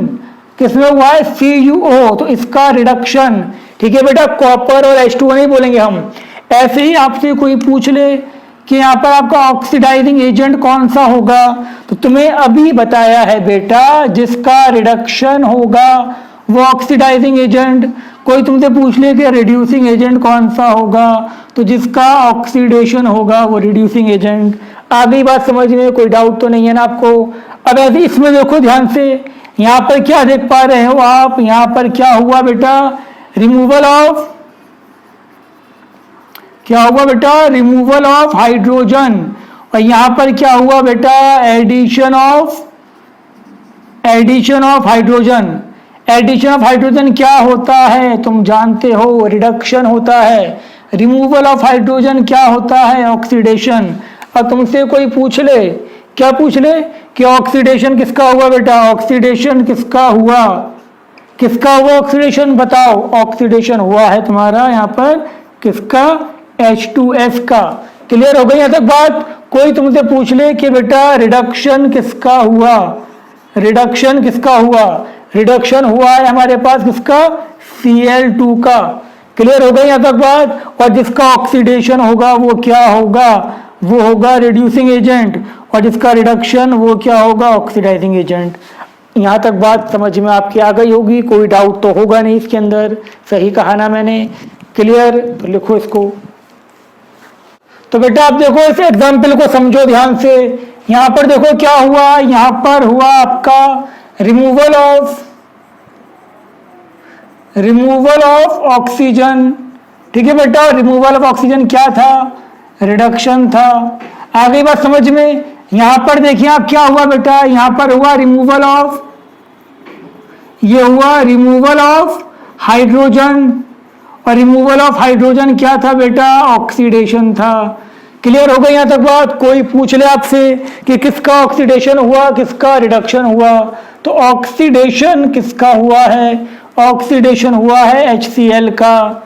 किसमें हुआ है, CuO, तो इसका रिडक्शन। ठीक है बेटा, कॉपर और H2O नहीं बोलेंगे हम। ऐसे ही आपसे कोई पूछ ले कि यहाँ पर आपका ऑक्सीडाइजिंग एजेंट कौन सा होगा, तो तुम्हें अभी बताया है बेटा, जिसका रिडक्शन होगा वो ऑक्सीडाइजिंग एजेंट। कोई तुमसे पूछ ले कि रिड्यूसिंग एजेंट कौन सा होगा, तो जिसका ऑक्सीडेशन होगा वो रिड्यूसिंग एजेंट। आगे बात समझ में कोई डाउट तो नहीं है ना आपको? अब ऐसे इसमें देखो ध्यान से, यहां पर क्या देख पा रहे हो आप, यहां पर क्या हुआ बेटा, रिमूवल ऑफ, क्या हुआ बेटा, रिमूवल ऑफ हाइड्रोजन। और यहां पर क्या हुआ बेटा, addition of hydrogen. Addition of hydrogen क्या होता है तुम जानते हो, रिडक्शन होता है। रिमूवल ऑफ हाइड्रोजन क्या होता है, ऑक्सीडेशन। अब तुमसे कोई पूछ ले, क्या पूछ ले कि ऑक्सीडेशन किसका हुआ बेटा, ऑक्सीडेशन किसका हुआ, किसका हुआ ऑक्सीडेशन, बताओ। ऑक्सीडेशन हुआ है तुम्हारा यहाँ पर किसका, H2S का। क्लियर हो गई यहाँ तक बात? कोई तुमसे पूछ ले कि बेटा रिडक्शन किसका हुआ, रिडक्शन किसका हुआ, रिडक्शन हुआ है हमारे पास किसका, Cl2 का। क्लियर हो गई यहाँ तक बात? और जिसका ऑक्सीडेशन होगा वो क्या होगा, वो होगा रिड्यूसिंग एजेंट, और जिसका रिडक्शन वो क्या होगा, ऑक्सीडाइजिंग एजेंट। यहाँ तक बात समझ में आपकी आ गई होगी, कोई डाउट तो होगा नहीं इसके अंदर, सही कहा ना मैंने? क्लियर? तो लिखो इसको। तो बेटा आप देखो इस एग्जाम्पल को समझो ध्यान से। यहाँ पर देखो क्या हुआ, यहाँ पर हुआ आपका रिमूवल ऑफ ऑक्सीजन। ठीक है बेटा, रिमूवल ऑफ ऑक्सीजन क्या था, रिडक्शन था। आगे बात समझ में। यहां पर देखिए आप क्या हुआ बेटा, यहां पर हुआ रिमूवल ऑफ, ये हुआ रिमूवल ऑफ हाइड्रोजन। और रिमूवल ऑफ हाइड्रोजन क्या था बेटा, ऑक्सीडेशन था। क्लियर हो गई यहां तक बात? कोई पूछ ले आपसे कि किसका ऑक्सीडेशन हुआ, किसका रिडक्शन हुआ, तो ऑक्सीडेशन किसका हुआ है, ऑक्सीडेशन हुआ है HCl का।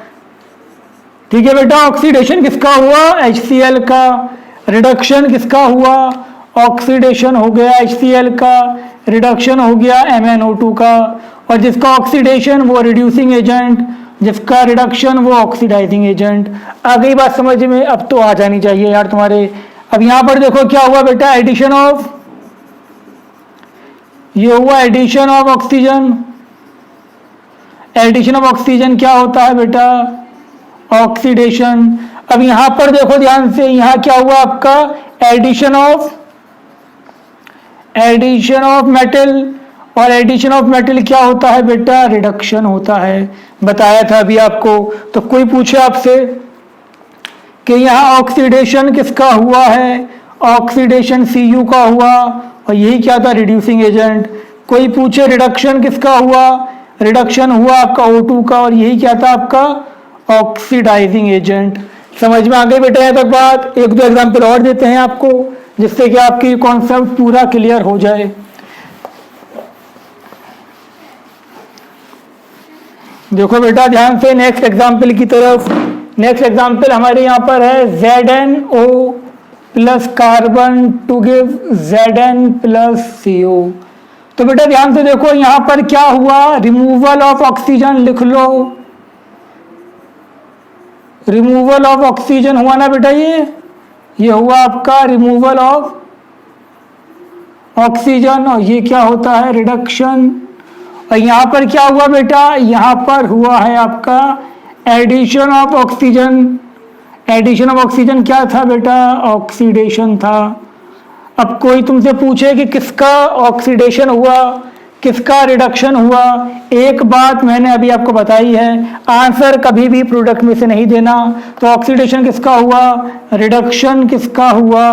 ठीक है बेटा, ऑक्सीडेशन किसका हुआ, HCl का। रिडक्शन किसका हुआ, ऑक्सीडेशन हो गया HCl का, रिडक्शन हो गया MnO2 का। और जिसका ऑक्सीडेशन वो रिड्यूसिंग एजेंट, जिसका रिडक्शन वो ऑक्सीडाइजिंग एजेंट। आ गई बात समझ में? अब तो आ जानी चाहिए यार तुम्हारे। अब यहां पर देखो क्या हुआ बेटा, एडिशन ऑफ, ये हुआ addition of oxygen. Addition of oxygen क्या होता है बेटा, ऑक्सीडेशन। अब यहां पर देखो ध्यान से, यहां क्या हुआ आपका, एडिशन ऑफ मेटल। और एडिशन ऑफ मेटल क्या होता है बेटा, रिडक्शन होता है, बताया था अभी आपको। तो कोई पूछे आपसे कि यहाँ ऑक्सीडेशन किसका हुआ है, ऑक्सीडेशन Cu का हुआ, और यही क्या था, रिड्यूसिंग एजेंट। कोई पूछे रिडक्शन किसका हुआ, रिडक्शन हुआ आपका O2 का, और यही क्या था आपका, ऑक्सीडाइजिंग एजेंट। समझ में आ गई बेटा यहाँ तक बात? एक दो एग्जाम्पल और देते हैं आपको जिससे कि आपकी कॉन्सेप्ट पूरा क्लियर हो जाए। देखो बेटा ध्यान से नेक्स्ट एग्जाम्पल की तरफ। नेक्स्ट एग्जाम्पल हमारे यहाँ पर है ZnO plus carbon to give Zn plus CO। तो बेटा ध्यान से देखो यहाँ पर क्या हुआ, रिमूवल ऑफ ऑक्सीजन लिख लो। रिमूवल ऑफ ऑक्सीजन हुआ ना बेटा, ये हुआ आपका रिमूवल ऑफ ऑक्सीजन, और ये क्या होता है, रिडक्शन। और यहां पर क्या हुआ बेटा, यहां पर हुआ है आपका addition of oxygen. Addition of oxygen क्या था बेटा, ऑक्सीडेशन था। अब कोई तुमसे पूछे कि किसका ऑक्सीडेशन हुआ, किसका रिडक्शन हुआ, एक बात मैंने अभी आपको बताई है, आंसर कभी भी प्रोडक्ट में से नहीं देना। तो ऑक्सीडेशन किसका हुआ, रिडक्शन किसका हुआ,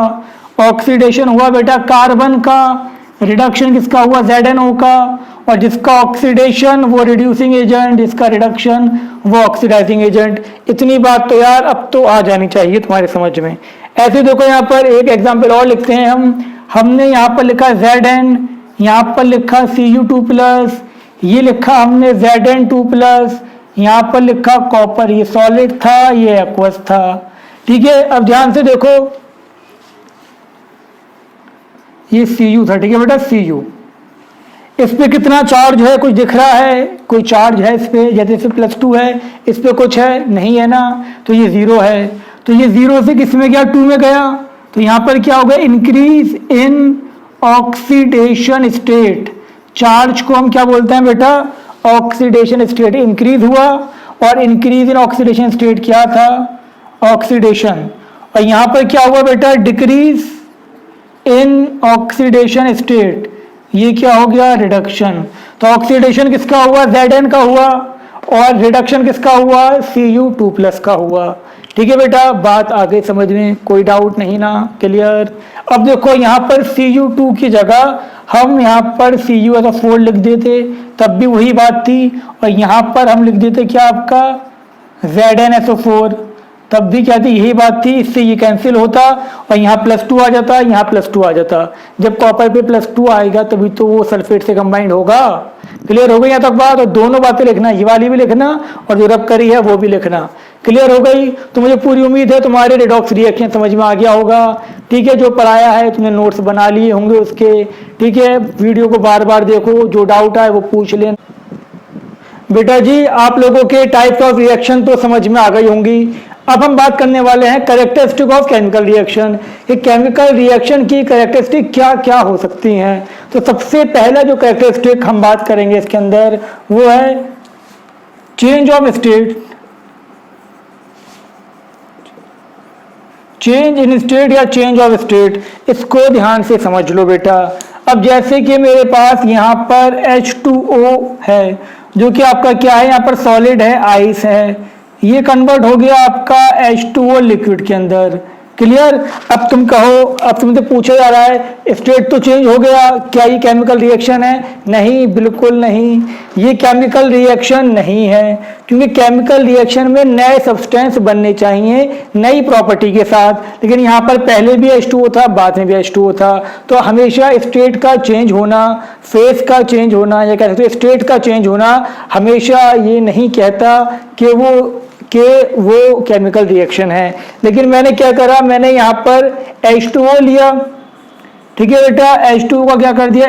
ऑक्सीडेशन हुआ बेटा कार्बन का, रिडक्शन किसका हुआ ZnO का, और जिसका ऑक्सीडेशन वो रिड्यूसिंग एजेंट, जिसका रिडक्शन वो ऑक्सीडाइजिंग एजेंट। इतनी बात तो यार अब तो आ जानी चाहिए तुम्हारे समझ में। ऐसे देखो यहाँ पर एक एग्जाम्पल और लिखते हैं हमने यहाँ पर लिखा Zn, यहाँ पर लिखा Cu2 प्लस, ये लिखा हमने Zn2 प्लस, यहाँ पर लिखा कॉपर, ये सॉलिड था ये एक्वस था। ठीक है, अब ध्यान से देखो ये Cu था, ठीक है बेटा Cu। इस पे कितना चार्ज है, कुछ दिख रहा है, कोई चार्ज है इस पे, जैसे इस पे +2 है, इस पे कुछ है नहीं है ना, तो ये 0 है। तो ये 0 से किस में गया, 2 में गया। तो यहाँ पर क्या होगा, increase in oxidation state. Charge को हम क्या बोलते हैं बेटा, ऑक्सीडेशन स्टेट। इंक्रीज हुआ, और इंक्रीज इन ऑक्सीडेशन स्टेट क्या था, ऑक्सीडेशन। और यहाँ पर क्या हुआ बेटा, डिक्रीज इन ऑक्सीडेशन स्टेट, ये क्या हो गया, रिडक्शन। तो ऑक्सीडेशन किसका हुआ, Zn का हुआ, और रिडक्शन किसका हुआ, Cu2 प्लस का हुआ। ठीक है बेटा, बात आ गई समझ में, कोई डाउट नहीं ना, क्लियर। अब देखो यहाँ पर Cu2 की जगह हम यहाँ पर Cu4 लिख देते तब भी वही बात थी, और यहाँ पर हम लिख देते क्या आपका ZnSO4, तब भी क्या थी, यही बात थी। इससे ये कैंसिल होता और यहाँ +2 आ जाता, यहाँ +2 आ जाता। जब कॉपर पे +2 आएगा तभी तो वो सल्फेट से कंबाइंड होगा। क्लियर हो गई यहाँ तक बात? और दोनों बातें लिखना, ये वाली भी लिखना और जो रब करी है वो भी लिखना। क्लियर हो गई? तो मुझे पूरी उम्मीद है तुम्हारे रेडॉक्स रिएक्शन समझ में आ गया होगा। ठीक है, जो पढ़ाया है तुमने नोट्स बना लिए होंगे उसके। ठीक है, वीडियो को बार बार देखो, जो डाउट आए वो पूछ लेना। बेटा जी आप लोगों के टाइप्स ऑफ रिएक्शन तो समझ में आ गई होंगी। अब हम बात करने वाले हैं कैरेक्टरिस्टिक ऑफ केमिकल रिएक्शन। ये केमिकल रिएक्शन की कैरेक्टरिस्टिक क्या क्या हो सकती हैं। तो सबसे पहला जो कैरेक्टरिस्टिक हम बात करेंगे इसके अंदर वो है change of state. Change in state या चेंज ऑफ स्टेट, इसको ध्यान से समझ लो बेटा। अब जैसे कि मेरे पास यहाँ पर H2O है जो कि आपका क्या है, यहाँ पर सॉलिड है, आइस है, ये कन्वर्ट हो गया आपका H2O लिक्विड के अंदर। क्लियर? अब तुम कहो, अब तुमसे पूछा जा रहा है स्टेट तो चेंज हो गया, क्या ये केमिकल रिएक्शन है? नहीं, बिल्कुल नहीं, ये केमिकल रिएक्शन नहीं है, क्योंकि केमिकल रिएक्शन में नए सब्सटेंस बनने चाहिए नई प्रॉपर्टी के साथ। लेकिन यहाँ पर पहले भी H2O था, बाद में भी H2O था। तो हमेशा स्टेट का चेंज होना, फेस का चेंज होना, या कह सकते हो स्टेट का चेंज होना, हमेशा ये नहीं कहता कि वो केमिकल रिएक्शन है। लेकिन मैंने क्या करा, मैंने यहाँ पर H2O लिया, ठीक है बेटा, H2O का क्या कर दिया,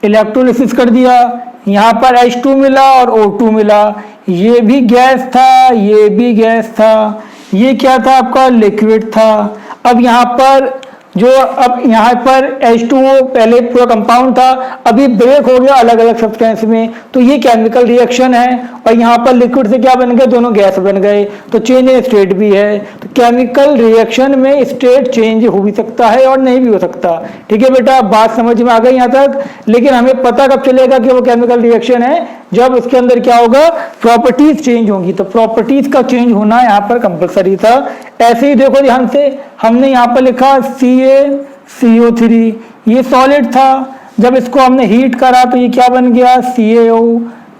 इलेक्ट्रोलिसिस कर दिया। यहाँ पर H2 मिला और O2 मिला, ये भी गैस था, ये भी गैस था, ये क्या था आपका, लिक्विड था। अब यहाँ पर अब यहाँ पर H2O पहले पूरा कंपाउंड था, अभी ब्रेक हो गया अलग अलग सब्सटेंस में, तो ये केमिकल रिएक्शन है। और यहाँ पर लिक्विड से क्या बन गए, दोनों गैस बन गए, तो चेंज इन स्टेट भी है। तो केमिकल रिएक्शन में स्टेट चेंज हो भी सकता है और नहीं भी हो सकता। ठीक है बेटा, बात समझ में आ गई यहाँ तक। लेकिन हमें पता कब चलेगा कि वो केमिकल रिएक्शन है, जब उसके अंदर क्या होगा, प्रॉपर्टीज चेंज होंगी। तो प्रॉपर्टीज का चेंज होना यहाँ पर कंपलसरी था। ऐसे ही देखो ध्यान से, हमने यहाँ पर लिखा CaCO3, ये सॉलिड था, जब इसको हमने हीट करा तो ये क्या बन गया, CaO।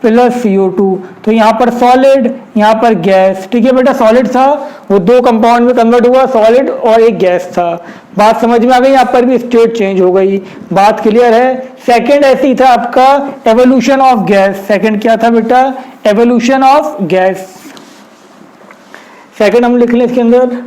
Plus CO2। तो यहाँ पर सॉलिड, यहाँ पर गैस। ठीक है बेटा, सॉलिड था वो दो कंपाउंड में कन्वर्ट हुआ, सॉलिड और एक गैस था। बात समझ में आ गई, यहाँ पर भी स्टेट चेंज हो गई। बात क्लियर है। सेकंड ऐसे ही था आपका एवोल्यूशन ऑफ गैस। सेकंड क्या था बेटा? Evolution of gas. सेकंड हम लिख लें इसके अंदर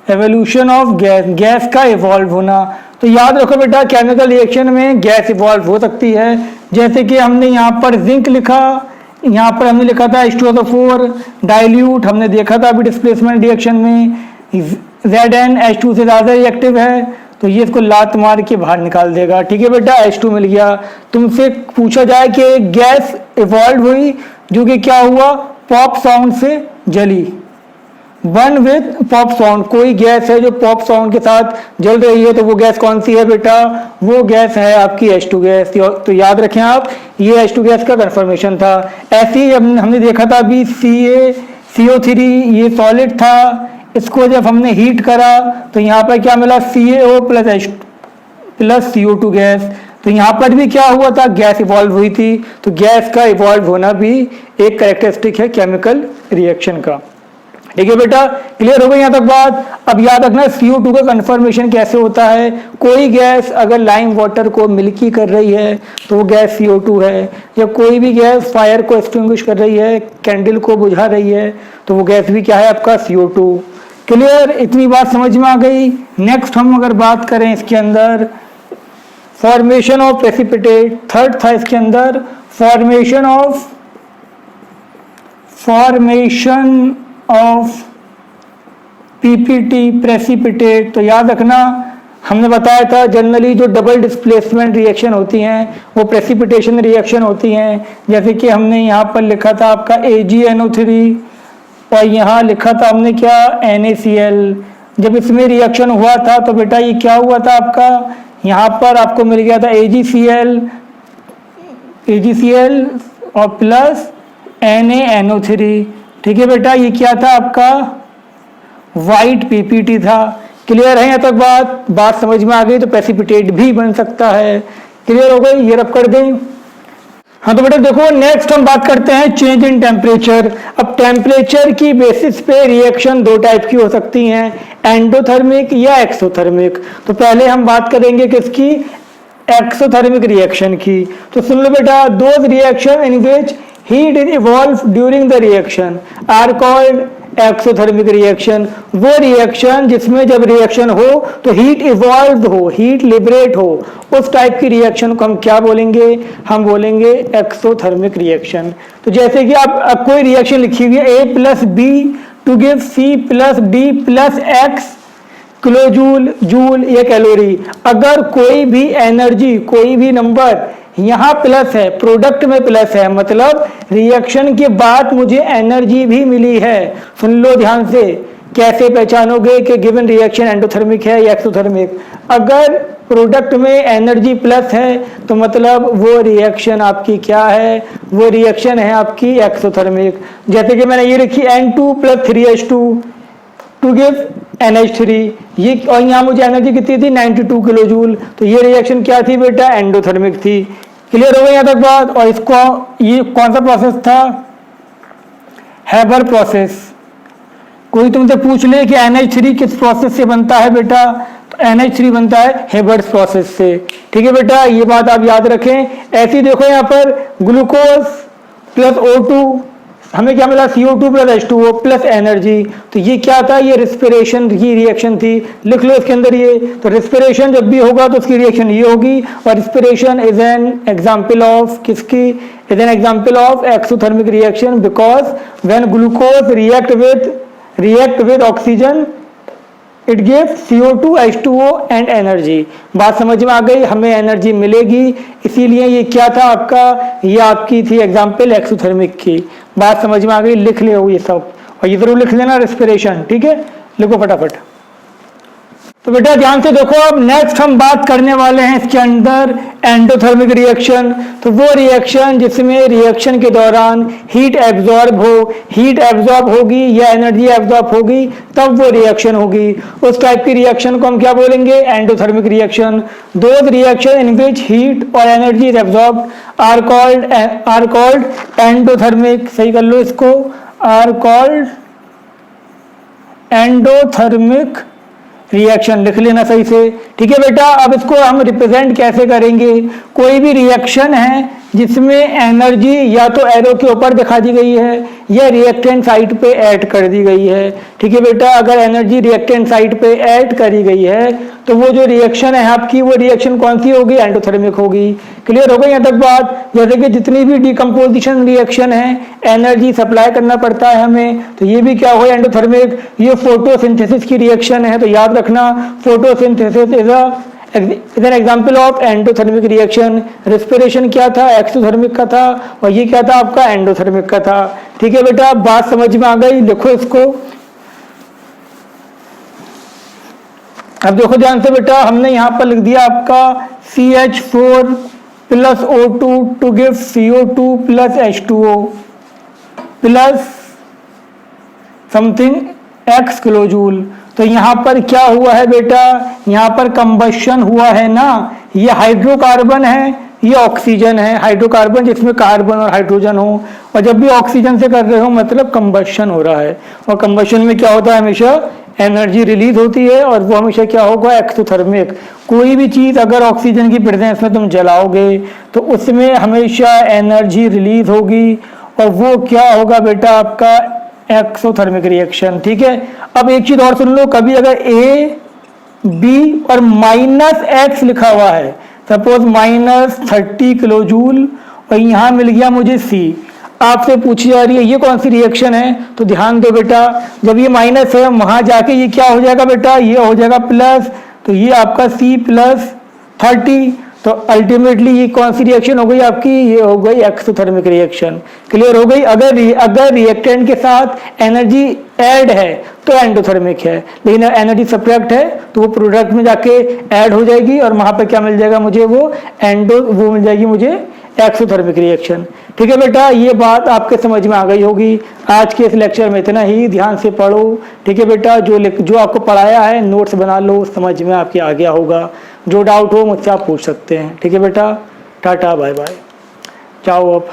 एवोल्यूशन ऑफ गैस, गैस का इवॉल्व होना। तो याद रखो बेटा, केमिकल रिएक्शन में गैस इवॉल्व हो सकती है। जैसे कि हमने यहाँ पर जिंक लिखा, यहाँ पर हमने लिखा था H2SO4 डाइल्यूट, हमने देखा था अभी डिस्प्लेसमेंट रिएक्शन में ZnH2 से ज़्यादा रिएक्टिव है, तो ये इसको लात मार के बाहर निकाल देगा। ठीक है बेटा, H2 मिल गया। तुमसे पूछा जाए कि गैस इवॉल्व हुई जो कि क्या हुआ? पॉप साउंड से जली। वन विथ पॉप साउंड, कोई गैस है जो पॉप साउंड के साथ जल रही है, तो वो गैस कौन सी है बेटा? वो गैस है आपकी H2 गैस। तो याद रखें आप, ये H2 गैस का कंफर्मेशन था। ऐसे ही हमने देखा था अभी CaCO3, ये सॉलिड था, इसको जब हमने हीट करा तो यहाँ पर क्या मिला? CaO plus CO2 gas. तो यहाँ पर भी क्या हुआ था? गैस इवॉल्व हुई थी। तो गैस का इवॉल्व होना भी एक कैरेक्टरिस्टिक है केमिकल रिएक्शन का। ठीक है बेटा, क्लियर हो गई यहाँ तक बात। अब याद रखना CO2 का कंफर्मेशन कैसे होता है। कोई गैस अगर लाइम वाटर को मिल्की कर रही है तो वो गैस CO2 है, या कोई भी गैस फायर को एक्सटिंग्विश कर रही है, कैंडल को बुझा रही है, तो वो गैस भी क्या है? आपका CO2। क्लियर, इतनी बात समझ में आ गई। नेक्स्ट हम अगर बात करें इसके अंदर फॉर्मेशन ऑफ प्रेसिपिटेट, थर्ड था इसके अंदर फॉर्मेशन ऑफ PPT प्रेसिपिटेट। तो याद रखना, हमने बताया था जनरली जो डबल डिस्प्लेसमेंट रिएक्शन होती हैं वो प्रेसिपिटेशन रिएक्शन होती हैं। जैसे कि हमने यहाँ पर लिखा था आपका AgNO3 और यहाँ लिखा था हमने क्या? NaCl। जब इसमें रिएक्शन हुआ था तो बेटा ये क्या हुआ था आपका? यहाँ पर आपको मिल गया था AgCl और प्लस NaNO3। ठीक है बेटा, ये क्या था आपका? वाइट PPT था। क्लियर है यहाँ तक बात समझ में आ गई। तो प्रेसिपिटेट भी बन सकता है। क्लियर हो गई, ये रब कर दें। हाँ तो बेटा देखो, नेक्स्ट हम बात करते हैं चेंज इन टेम्परेचर। अब टेम्परेचर की बेसिस पे रिएक्शन दो टाइप की हो सकती हैं, एंडोथर्मिक या एक्सोथर्मिक। तो पहले हम बात करेंगे किसकी? एक्सोथर्मिक रिएक्शन की। तो सुन लो बेटा, those reaction in which heat is evolved during the reaction are called exothermic reaction। वो रिएक्शन जिसमें जब रिएक्शन हो तो हीट इवॉल्व हो, हीट लिबरेट हो, उस टाइप की रिएक्शन को हम क्या बोलेंगे? हम बोलेंगे एक्सोथर्मिक रिएक्शन। तो जैसे कि आप कोई रिएक्शन लिखी हुई है A+B to give C+D+X kilojoule, joule या कैलोरी। अगर कोई भी एनर्जी, कोई भी नंबर यहाँ प्लस है, प्रोडक्ट में प्लस है, मतलब रिएक्शन के बाद मुझे एनर्जी भी मिली है। सुन लो ध्यान से, कैसे पहचानोगे कि गिवन रिएक्शन एंडोथर्मिक है या एक्सोथर्मिक? अगर प्रोडक्ट में एनर्जी प्लस है तो मतलब वो रिएक्शन आपकी क्या है? वो रिएक्शन है आपकी एक्सोथर्मिक। जैसे कि मैंने ये लिखी N2 + 3H2 to give NH3, ये और यहाँ मुझे एनर्जी कितनी थी? 92 किलोजूल। तो ये रिएक्शन क्या थी बेटा? एंडोथर्मिक थी। क्लियर हो गई यहाँ तक बात। और इसको ये कौन सा प्रोसेस था? Haber process. कोई तुमसे पूछ ले कि NH3 किस प्रोसेस से बनता है बेटा, तो NH3 बनता है हेबर्स प्रोसेस से। ठीक है बेटा, ये बात आप याद रखें। ऐसे ही देखो यहाँ पर ग्लूकोज प्लस O2, हमें क्या मिला? CO2 + H2O plus energy. तो ये क्या था? ये रिस्पिरेशन की रिएक्शन थी। लिख लो इसके अंदर ये। तो रिस्पिरेशन जब भी होगा तो उसकी रिएक्शन ये होगी। और respiration is an example of किसकी? Is an example of exothermic reaction because when glucose react with oxygen it gives CO2 H2O and energy. बात समझ में आ गई, हमें एनर्जी मिलेगी, इसीलिए ये क्या था आपका? ये आपकी थी एग्जाम्पल एक्सोथर्मिक की। बात समझ में आ गई, लिख ले ये सब, और ये जरूर लिख लेना रिस्पिरेशन। ठीक है, लिखो फटाफट। तो बेटा ध्यान से देखो, अब नेक्स्ट हम बात करने वाले हैं इसके अंदर एंडोथर्मिक रिएक्शन। तो वो रिएक्शन जिसमें रिएक्शन के दौरान हीट एब्जॉर्ब हो, हीट एब्जॉर्ब होगी या एनर्जी एब्जॉर्ब होगी, तब वो रिएक्शन होगी। उस टाइप की रिएक्शन को हम क्या बोलेंगे? Endothermic reaction. Those reaction in which heat और energy is absorb are called endothermic. सही कर लो इसको, आर कॉल्ड एंडोथर्मिक रिएक्शन। लिख लेना सही से, ठीक है बेटा। अब इसको हम रिप्रेजेंट कैसे करेंगे? कोई भी रिएक्शन है जिसमें एनर्जी या तो एरो के ऊपर दिखा दी गई है या रिएक्टेंट साइड पे ऐड कर दी गई है, ठीक है बेटा। अगर एनर्जी रिएक्टेंट साइड पे ऐड करी गई है तो वो जो रिएक्शन है आपकी, वो रिएक्शन कौन सी होगी? एंडोथर्मिक होगी। क्लियर हो गई यहाँ तक बात? जैसे कि जितनी भी डिकम्पोजिशन रिएक्शन है, एनर्जी सप्लाई करना पड़ता है हमें, तो ये भी क्या हो? एंडोथर्मिक। ये फोटोसिंथेसिस की रिएक्शन है, तो याद रखना photosynthesis is an example of endothermic reaction. Respiration क्या था? एक्सोथर्मिक का था, और ये क्या था आपका? एंडोथर्मिक का था। ठीक है बेटा, बात समझ में आ गई? लिखो इसको। अब देखो ध्यान से बेटा, हमने यहां पर लिख दिया आपका CH4 plus O2 to give CO2 plus H2O plus something x kilo joule. तो यहां पर क्या हुआ है बेटा? यहां पर कंबशन हुआ है ना। ये हाइड्रोकार्बन है, ये ऑक्सीजन है। हाइड्रोकार्बन जिसमें कार्बन और हाइड्रोजन हो, और जब भी ऑक्सीजन से कर रहे हो मतलब कंबशन हो रहा है। और कंबशन में क्या होता है? हमेशा एनर्जी रिलीज होती है, और वो हमेशा क्या होगा? एक्सोथर्मिक। कोई भी चीज अगर ऑक्सीजन की प्रेजेंस में तुम जलाओगे तो उसमें हमेशा एनर्जी रिलीज होगी, और वो क्या होगा बेटा? आपका एक्सोथर्मिक रिएक्शन। ठीक है। अब एक चीज और सुन लो, कभी अगर A, B और -X लिखा हुआ है, सपोज -30 किलो जूल, और यहां मिल गया मुझे C, आपसे पूछी जा रही है ये कौन सी रिएक्शन है? तो ध्यान दो बेटा, जब ये माइनस है वहां जाके ये क्या हो जाएगा बेटा? ये हो जाएगा प्लस। तो ये आपका C प्लस 30। तो अल्टीमेटली ये कौन सी रिएक्शन हो गई आपकी? ये हो गई एक्सोथर्मिक रिएक्शन। क्लियर हो गई? अगर रिएक्टेंट के साथ एनर्जी ऐड है तो एंडोथर्मिक है, लेकिन एनर्जी सब्ट्रैक्ट है तो वो प्रोडक्ट में जाके ऐड हो जाएगी, और वहां पर क्या मिल जाएगा मुझे? वो मिल जाएगी मुझे एक्सोथर्मिक रिएक्शन। ठीक है बेटा, ये बात आपके समझ में आ गई होगी। आज के इस लेक्चर में इतना ही, ध्यान से पढ़ो। ठीक है बेटा, जो आपको पढ़ाया है नोट्स बना लो, समझ में आपके आ गया होगा। जो डाउट हो मुझसे आप पूछ सकते हैं। ठीक है बेटा, टाटा बाय बाय, जाओ अब।